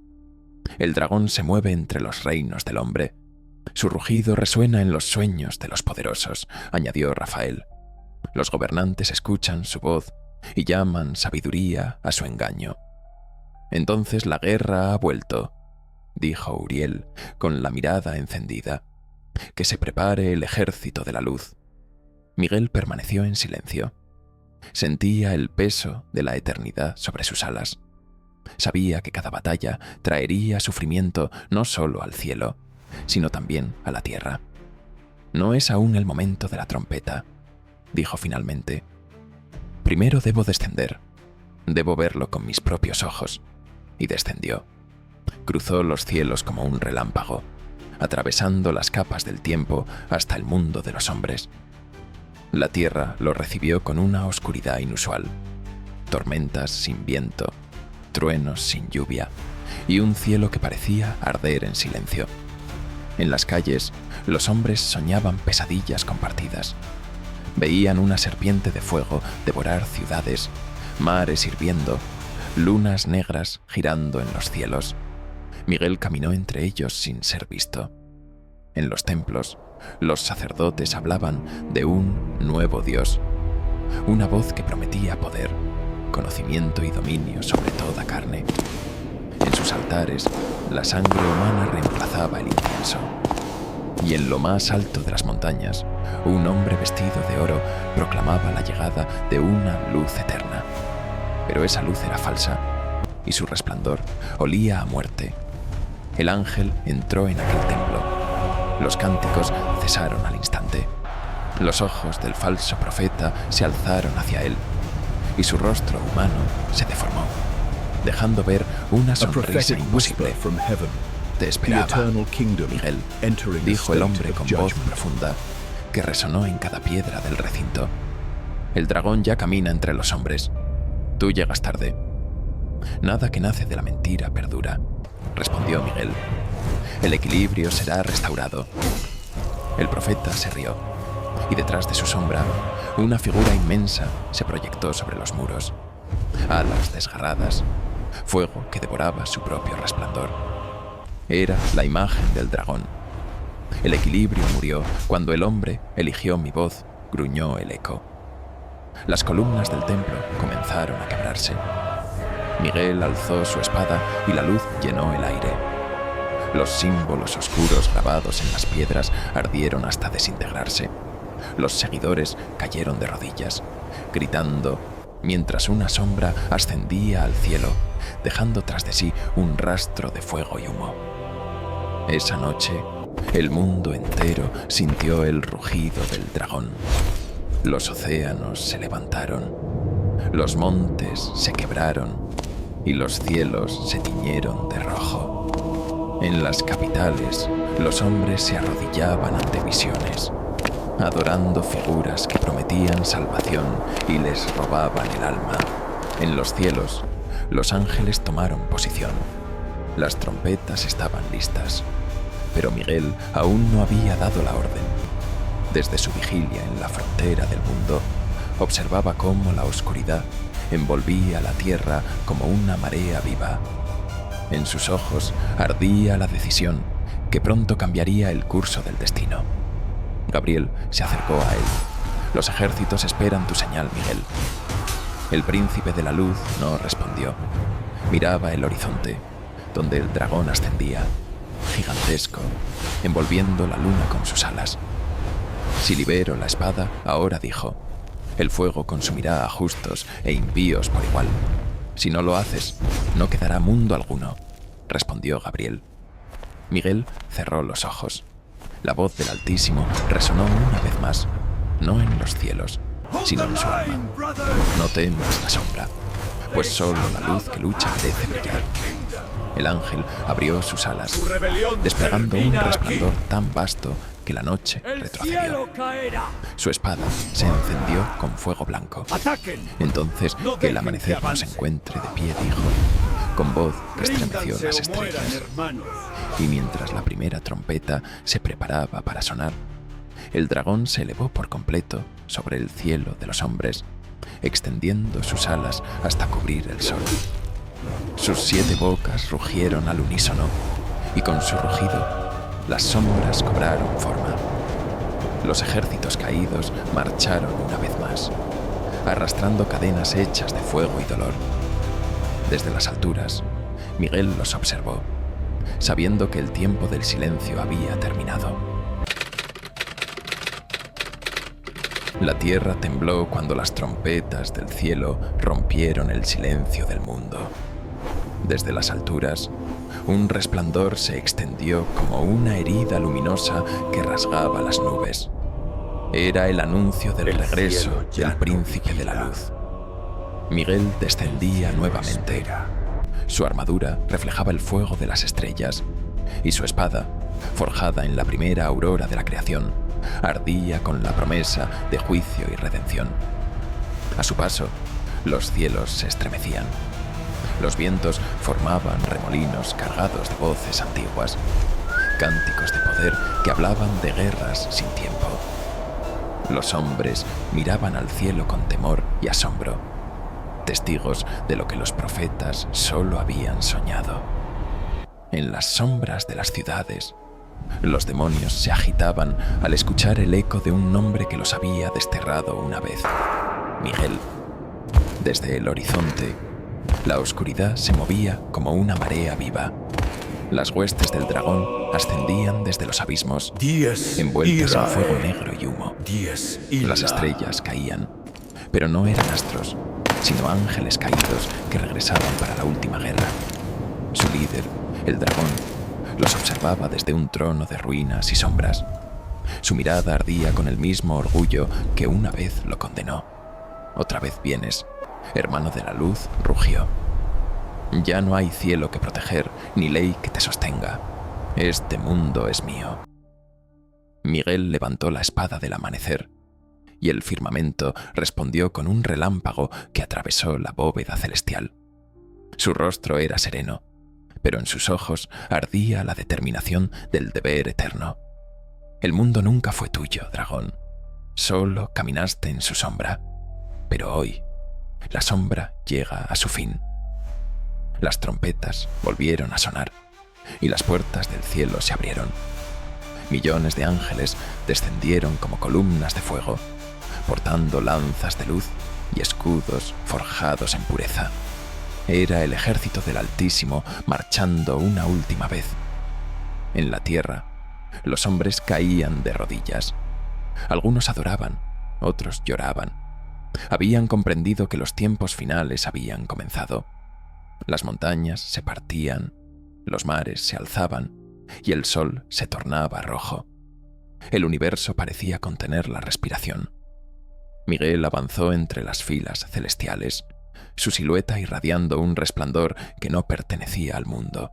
El dragón se mueve entre los reinos del hombre. Su rugido resuena en los sueños de los poderosos, añadió Rafael. Los gobernantes escuchan su voz y llaman sabiduría a su engaño. Entonces la guerra ha vuelto, dijo Uriel con la mirada encendida. Que se prepare el ejército de la luz. Miguel permaneció en silencio. Sentía el peso de la eternidad sobre sus alas. Sabía que cada batalla traería sufrimiento no solo al cielo, sino también a la tierra. No es aún el momento de la trompeta, dijo finalmente. Primero debo descender. Debo verlo con mis propios ojos. Y descendió. Cruzó los cielos como un relámpago, atravesando las capas del tiempo hasta el mundo de los hombres. La tierra lo recibió con una oscuridad inusual. Tormentas sin viento, truenos sin lluvia y un cielo que parecía arder en silencio. En las calles, los hombres soñaban pesadillas compartidas. Veían una serpiente de fuego devorar ciudades, mares hirviendo, lunas negras girando en los cielos. Miguel caminó entre ellos sin ser visto. En los templos, los sacerdotes hablaban de un nuevo Dios, una voz que prometía poder, conocimiento y dominio sobre toda carne. En sus altares, la sangre humana reemplazaba el incienso. Y en lo más alto de las montañas, un hombre vestido de oro proclamaba la llegada de una luz eterna. Pero esa luz era falsa, y su resplandor olía a muerte. El ángel entró en aquel templo. Los cánticos cesaron al instante. Los ojos del falso profeta se alzaron hacia él, y su rostro humano se deformó, dejando ver una sonrisa imposible. Te esperaba, Miguel, dijo el hombre con voz profunda, que resonó en cada piedra del recinto. El dragón ya camina entre los hombres. Tú llegas tarde. Nada que nace de la mentira perdura, respondió Miguel. El equilibrio será restaurado. El profeta se rió, y detrás de su sombra, una figura inmensa se proyectó sobre los muros. Alas desgarradas, fuego que devoraba su propio resplandor. Era la imagen del dragón. El equilibrio murió cuando el hombre eligió mi voz, gruñó el eco. Las columnas del templo comenzaron a quebrarse. Miguel alzó su espada y la luz llenó el aire. Los símbolos oscuros grabados en las piedras ardieron hasta desintegrarse. Los seguidores cayeron de rodillas, gritando, mientras una sombra ascendía al cielo, dejando tras de sí un rastro de fuego y humo. Esa noche, el mundo entero sintió el rugido del dragón. Los océanos se levantaron, los montes se quebraron y los cielos se tiñeron de rojo. En las capitales, los hombres se arrodillaban ante visiones, adorando figuras que prometían salvación y les robaban el alma. En los cielos, los ángeles tomaron posición. Las trompetas estaban listas, pero Miguel aún no había dado la orden. Desde su vigilia en la frontera del mundo, observaba cómo la oscuridad envolvía la tierra como una marea viva. En sus ojos ardía la decisión que pronto cambiaría el curso del destino. Gabriel se acercó a él. Los ejércitos esperan tu señal, Miguel. El príncipe de la luz no respondió. Miraba el horizonte, donde el dragón ascendía, gigantesco, envolviendo la luna con sus alas. Si libero la espada, ahora dijo, el fuego consumirá a justos e impíos por igual. Si no lo haces, no quedará mundo alguno, respondió Gabriel. Miguel cerró los ojos. La voz del Altísimo resonó una vez más, no en los cielos, sino en su alma. No temas la sombra, pues solo la luz que lucha merece brillar. El ángel abrió sus alas, desplegando un resplandor tan vasto que la noche retrocedió. Su espada se encendió con fuego blanco. Entonces, que el amanecer nos encuentre de pie, dijo, con voz que estremeció las estrellas. Y mientras la primera trompeta se preparaba para sonar, el dragón se elevó por completo sobre el cielo de los hombres, extendiendo sus alas hasta cubrir el sol. Sus 7 bocas rugieron al unísono, y con su rugido, las sombras cobraron forma. Los ejércitos caídos marcharon una vez más, arrastrando cadenas hechas de fuego y dolor. Desde las alturas, Miguel los observó, sabiendo que el tiempo del silencio había terminado. La tierra tembló cuando las trompetas del cielo rompieron el silencio del mundo. Desde las alturas, un resplandor se extendió como una herida luminosa que rasgaba las nubes. Era el anuncio del regreso del príncipe de la luz. Miguel descendía nuevamente. Su armadura reflejaba el fuego de las estrellas, y su espada, forjada en la primera aurora de la creación, ardía con la promesa de juicio y redención. A su paso, los cielos se estremecían. Los vientos formaban remolinos cargados de voces antiguas, cánticos de poder que hablaban de guerras sin tiempo. Los hombres miraban al cielo con temor y asombro, testigos de lo que los profetas solo habían soñado. En las sombras de las ciudades, los demonios se agitaban al escuchar el eco de un nombre que los había desterrado una vez: Miguel. Desde el horizonte, la oscuridad se movía como una marea viva. Las huestes del dragón ascendían desde los abismos, envueltas en fuego negro y humo. Las estrellas caían, pero no eran astros, sino ángeles caídos que regresaban para la última guerra. Su líder, el dragón, los observaba desde un trono de ruinas y sombras. Su mirada ardía con el mismo orgullo que una vez lo condenó. «Otra vez vienes, hermano de la luz», rugió. «Ya no hay cielo que proteger, ni ley que te sostenga. Este mundo es mío». Miguel levantó la espada del amanecer, y el firmamento respondió con un relámpago que atravesó la bóveda celestial. Su rostro era sereno, pero en sus ojos ardía la determinación del deber eterno. «El mundo nunca fue tuyo, dragón. Solo caminaste en su sombra. Pero hoy, la sombra llega a su fin». Las trompetas volvieron a sonar, y las puertas del cielo se abrieron. Millones de ángeles descendieron como columnas de fuego, portando lanzas de luz y escudos forjados en pureza. Era el ejército del Altísimo marchando una última vez. En la tierra, los hombres caían de rodillas. Algunos adoraban, otros lloraban. Habían comprendido que los tiempos finales habían comenzado. Las montañas se partían, los mares se alzaban y el sol se tornaba rojo. El universo parecía contener la respiración. Miguel avanzó entre las filas celestiales, su silueta irradiando un resplandor que no pertenecía al mundo.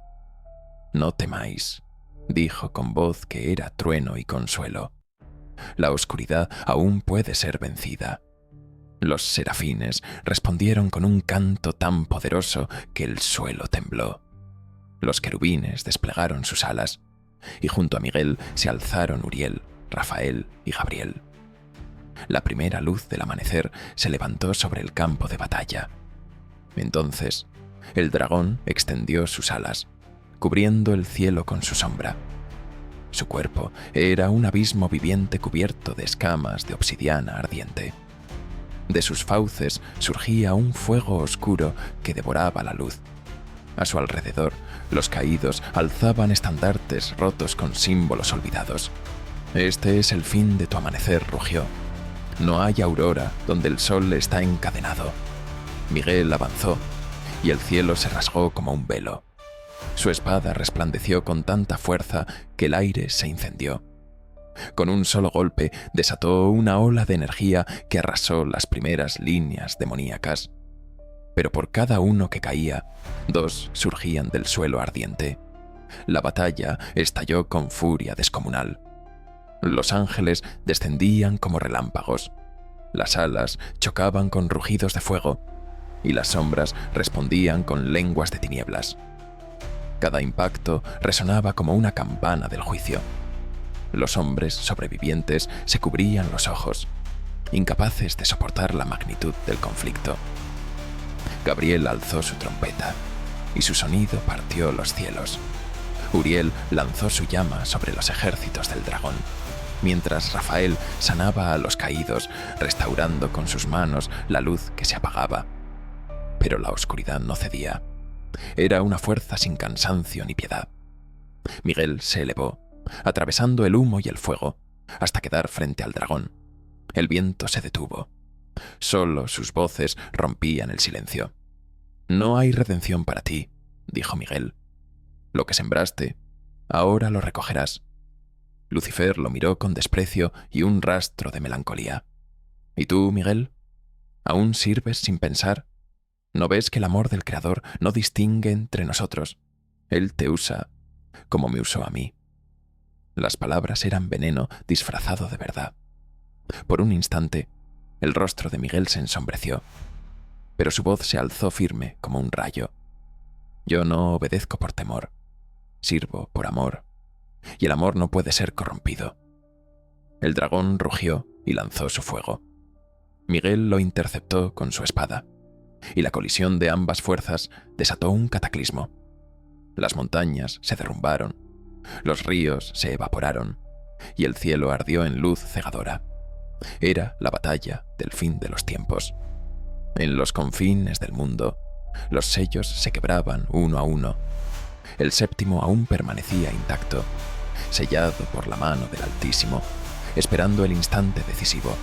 «No temáis», dijo con voz que era trueno y consuelo. «La oscuridad aún puede ser vencida». Los serafines respondieron con un canto tan poderoso que el suelo tembló. Los querubines desplegaron sus alas, y junto a Miguel se alzaron Uriel, Rafael y Gabriel. La primera luz del amanecer se levantó sobre el campo de batalla. Entonces, el dragón extendió sus alas, cubriendo el cielo con su sombra. Su cuerpo era un abismo viviente cubierto de escamas de obsidiana ardiente. De sus fauces surgía un fuego oscuro que devoraba la luz. A su alrededor, los caídos alzaban estandartes rotos con símbolos olvidados. «Este es el fin de tu amanecer», rugió. «No hay aurora donde el sol está encadenado». Miguel avanzó, y el cielo se rasgó como un velo. Su espada resplandeció con tanta fuerza que el aire se incendió. Con un solo golpe desató una ola de energía que arrasó las primeras líneas demoníacas. Pero por cada uno que caía, dos surgían del suelo ardiente. La batalla estalló con furia descomunal. Los ángeles descendían como relámpagos. Las alas chocaban con rugidos de fuego y las sombras respondían con lenguas de tinieblas. Cada impacto resonaba como una campana del juicio. Los hombres sobrevivientes se cubrían los ojos, incapaces de soportar la magnitud del conflicto. Gabriel alzó su trompeta y su sonido partió los cielos. Uriel lanzó su llama sobre los ejércitos del dragón, mientras Rafael sanaba a los caídos, restaurando con sus manos la luz que se apagaba. Pero la oscuridad no cedía. Era una fuerza sin cansancio ni piedad. Miguel se elevó, atravesando el humo y el fuego, hasta quedar frente al dragón. El viento se detuvo. Solo sus voces rompían el silencio. «No hay redención para ti», dijo Miguel. «Lo que sembraste, ahora lo recogerás». Lucifer lo miró con desprecio y un rastro de melancolía. «¿Y tú, Miguel? ¿Aún sirves sin pensar? ¿No ves que el amor del Creador no distingue entre nosotros? Él te usa como me usó a mí». Las palabras eran veneno disfrazado de verdad. Por un instante, el rostro de Miguel se ensombreció, pero su voz se alzó firme como un rayo. «Yo no obedezco por temor, sirvo por amor, y el amor no puede ser corrompido». El dragón rugió y lanzó su fuego. Miguel lo interceptó con su espada, y la colisión de ambas fuerzas desató un cataclismo. Las montañas se derrumbaron, los ríos se evaporaron, y el cielo ardió en luz cegadora. Era la batalla del fin de los tiempos. En los confines del mundo, los sellos se quebraban uno a uno. El séptimo aún permanecía intacto, sellado por la mano del Altísimo, esperando el instante decisivo.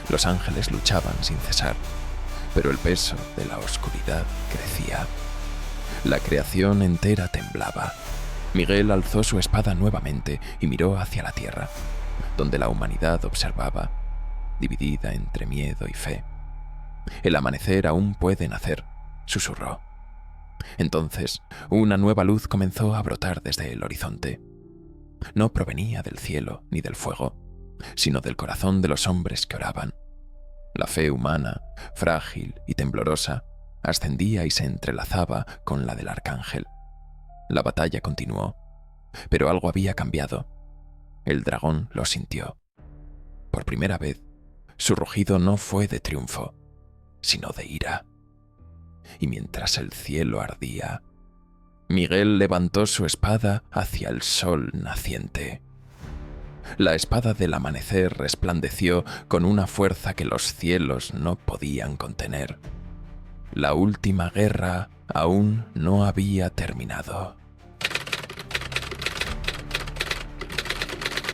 Los ángeles luchaban sin cesar, pero el peso de la oscuridad crecía. La creación entera temblaba. Miguel alzó su espada nuevamente y miró hacia la tierra, donde la humanidad observaba, dividida entre miedo y fe. «El amanecer aún puede nacer», susurró. Entonces, una nueva luz comenzó a brotar desde el horizonte. No provenía del cielo ni del fuego, sino del corazón de los hombres que oraban. La fe humana, frágil y temblorosa, ascendía y se entrelazaba con la del arcángel. La batalla continuó, pero algo había cambiado. El dragón lo sintió. Por primera vez, su rugido no fue de triunfo, sino de ira. Y mientras el cielo ardía, Miguel levantó su espada hacia el sol naciente. La espada del amanecer resplandeció con una fuerza que los cielos no podían contener. La última guerra aún no había terminado.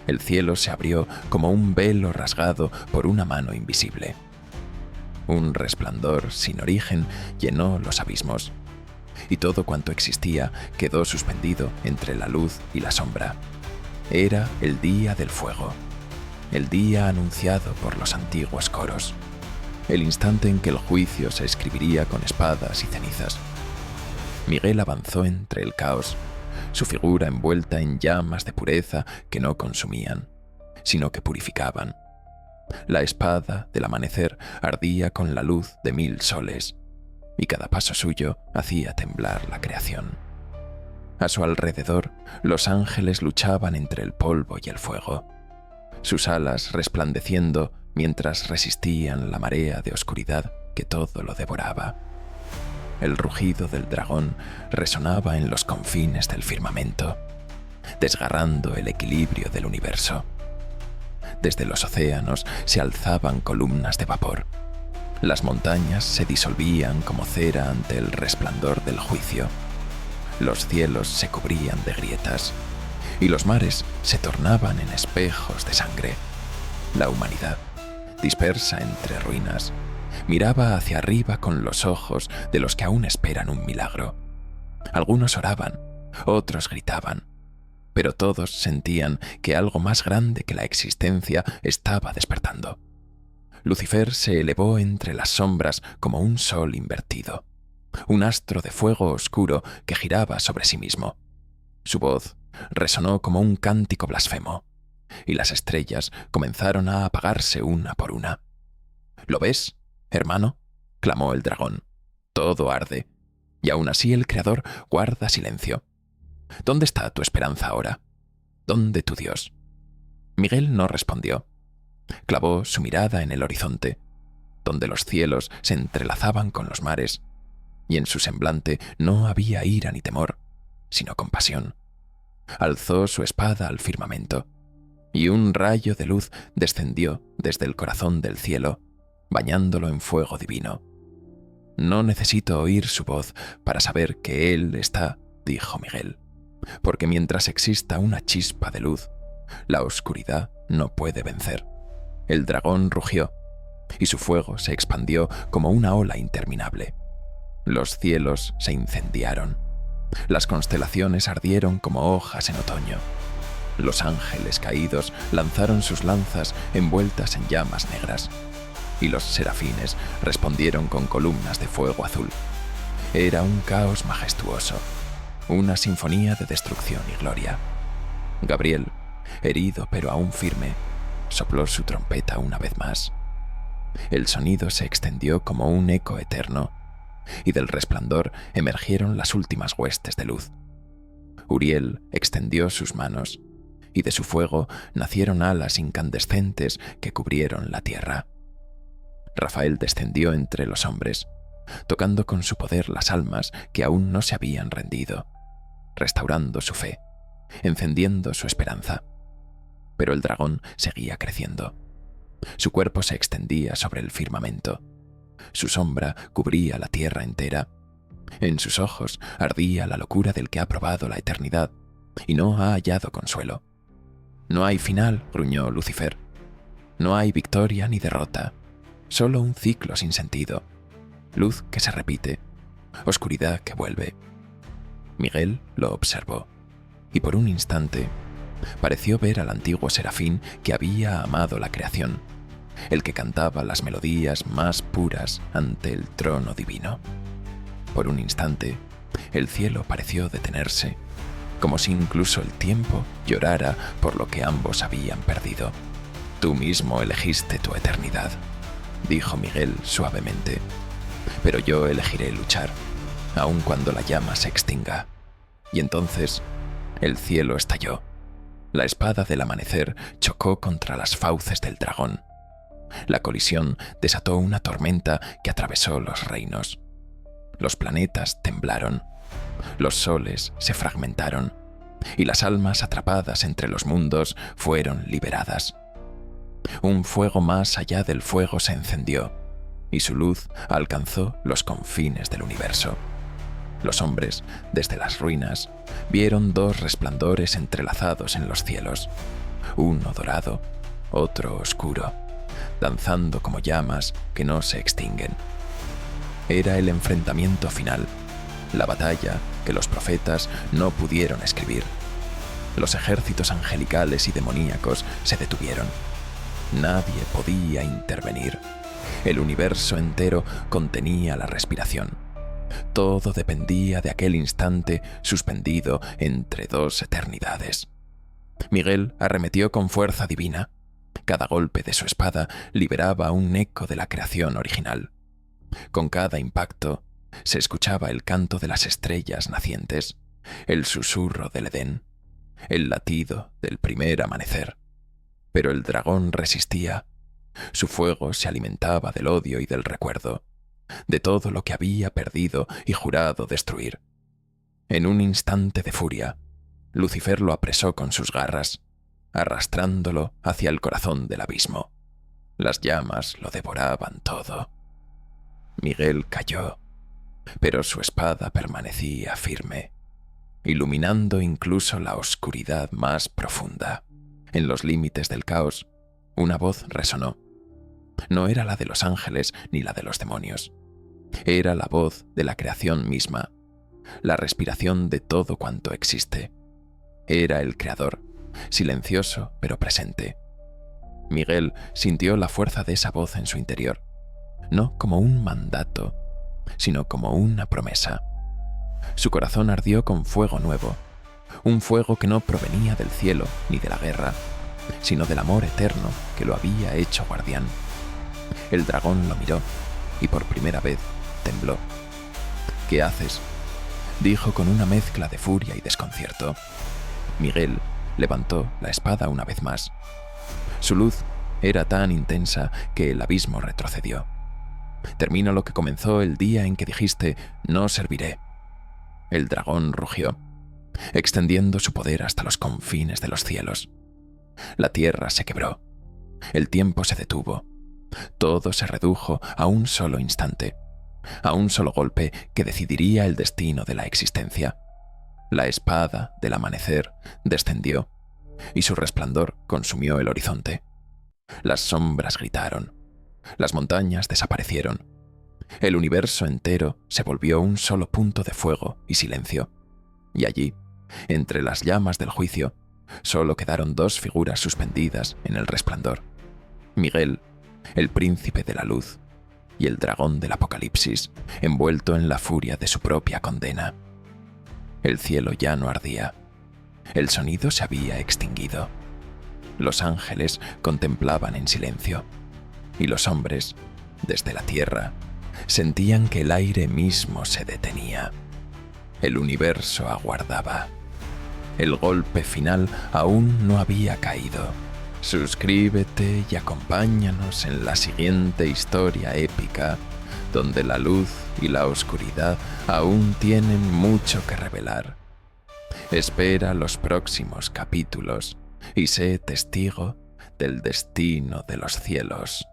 El cielo se abrió como un velo rasgado por una mano invisible. Un resplandor sin origen llenó los abismos, y todo cuanto existía quedó suspendido entre la luz y la sombra. Era el día del fuego, el día anunciado por los antiguos coros, el instante en que el juicio se escribiría con espadas y cenizas. Miguel avanzó entre el caos, su figura envuelta en llamas de pureza que no consumían, sino que purificaban. La espada del amanecer ardía con la luz de 1000 soles, y cada paso suyo hacía temblar la creación. A su alrededor, los ángeles luchaban entre el polvo y el fuego, sus alas resplandeciendo mientras resistían la marea de oscuridad que todo lo devoraba. El rugido del dragón resonaba en los confines del firmamento, desgarrando el equilibrio del universo. Desde los océanos se alzaban columnas de vapor. Las montañas se disolvían como cera ante el resplandor del juicio. Los cielos se cubrían de grietas y los mares se tornaban en espejos de sangre. La humanidad, dispersa entre ruinas, miraba hacia arriba con los ojos de los que aún esperan un milagro. Algunos oraban, otros gritaban, pero todos sentían que algo más grande que la existencia estaba despertando. Lucifer se elevó entre las sombras como un sol invertido, un astro de fuego oscuro que giraba sobre sí mismo. Su voz resonó como un cántico blasfemo, y las estrellas comenzaron a apagarse una por una. «¿Lo ves, hermano?», clamó el dragón. «Todo arde, y aún así el Creador guarda silencio. ¿Dónde está tu esperanza ahora? ¿Dónde tu Dios?». Miguel no respondió. Clavó su mirada en el horizonte, donde los cielos se entrelazaban con los mares, y en su semblante no había ira ni temor, sino compasión. Alzó su espada al firmamento, y un rayo de luz descendió desde el corazón del cielo, bañándolo en fuego divino. «No necesito oír su voz para saber que Él está», dijo Miguel, «porque mientras exista una chispa de luz, la oscuridad no puede vencer». El dragón rugió, y su fuego se expandió como una ola interminable. Los cielos se incendiaron. Las constelaciones ardieron como hojas en otoño. Los ángeles caídos lanzaron sus lanzas envueltas en llamas negras, y los serafines respondieron con columnas de fuego azul. Era un caos majestuoso, una sinfonía de destrucción y gloria. Gabriel, herido pero aún firme, sopló su trompeta una vez más. El sonido se extendió como un eco eterno, y del resplandor emergieron las últimas huestes de luz. Uriel extendió sus manos, y de su fuego nacieron alas incandescentes que cubrieron la tierra. Rafael descendió entre los hombres, tocando con su poder las almas que aún no se habían rendido, restaurando su fe, encendiendo su esperanza. Pero el dragón seguía creciendo. Su cuerpo se extendía sobre el firmamento. Su sombra cubría la tierra entera. En sus ojos ardía la locura del que ha probado la eternidad y no ha hallado consuelo. «No hay final», gruñó Lucifer. «No hay victoria ni derrota, solo un ciclo sin sentido. Luz que se repite, oscuridad que vuelve». Miguel lo observó, y por un instante pareció ver al antiguo serafín que había amado la creación, el que cantaba las melodías más puras ante el trono divino. Por un instante, el cielo pareció detenerse, como si incluso el tiempo llorara por lo que ambos habían perdido. «Tú mismo elegiste tu eternidad», dijo Miguel suavemente, «pero yo elegiré luchar, aun cuando la llama se extinga». Y entonces el cielo estalló. La espada del amanecer chocó contra las fauces del dragón. La colisión desató una tormenta que atravesó los reinos. Los planetas temblaron, los soles se fragmentaron, y las almas atrapadas entre los mundos fueron liberadas. Un fuego más allá del fuego se encendió, y su luz alcanzó los confines del universo. Los hombres, desde las ruinas, vieron dos resplandores entrelazados en los cielos, uno dorado, otro oscuro, danzando como llamas que no se extinguen. Era el enfrentamiento final, la batalla que los profetas no pudieron escribir. Los ejércitos angelicales y demoníacos se detuvieron. Nadie podía intervenir. El universo entero contenía la respiración. Todo dependía de aquel instante suspendido entre dos eternidades. Miguel arremetió con fuerza divina. Cada golpe de su espada liberaba un eco de la creación original. Con cada impacto se escuchaba el canto de las estrellas nacientes, el susurro del Edén, el latido del primer amanecer. Pero el dragón resistía. Su fuego se alimentaba del odio y del recuerdo, de todo lo que había perdido y jurado destruir. En un instante de furia, Lucifer lo apresó con sus garras, arrastrándolo hacia el corazón del abismo. Las llamas lo devoraban todo. Miguel cayó, pero su espada permanecía firme, iluminando incluso la oscuridad más profunda. En los límites del caos, una voz resonó. No era la de los ángeles ni la de los demonios. Era la voz de la creación misma, la respiración de todo cuanto existe. Era el Creador, silencioso pero presente. Miguel sintió la fuerza de esa voz en su interior, no como un mandato, sino como una promesa. Su corazón ardió con fuego nuevo, un fuego que no provenía del cielo ni de la guerra, sino del amor eterno que lo había hecho guardián. El dragón lo miró y por primera vez tembló. «¿Qué haces?», dijo con una mezcla de furia y desconcierto. Miguel levantó la espada una vez más. Su luz era tan intensa que el abismo retrocedió. «Termino lo que comenzó el día en que dijiste, no serviré». El dragón rugió, extendiendo su poder hasta los confines de los cielos. La tierra se quebró. El tiempo se detuvo. Todo se redujo a un solo instante, a un solo golpe que decidiría el destino de la existencia. La espada del amanecer descendió y su resplandor consumió el horizonte. Las sombras gritaron. Las montañas desaparecieron. El universo entero se volvió un solo punto de fuego y silencio. Y allí, entre las llamas del juicio, solo quedaron dos figuras suspendidas en el resplandor. Miguel, el príncipe de la luz, y el dragón del apocalipsis, envuelto en la furia de su propia condena. El cielo ya no ardía. El sonido se había extinguido. Los ángeles contemplaban en silencio, y los hombres, desde la tierra, sentían que el aire mismo se detenía. El universo aguardaba. El golpe final aún no había caído. Suscríbete y acompáñanos en la siguiente historia épica, donde la luz y la oscuridad aún tienen mucho que revelar. Espera los próximos capítulos y sé testigo del destino de los cielos.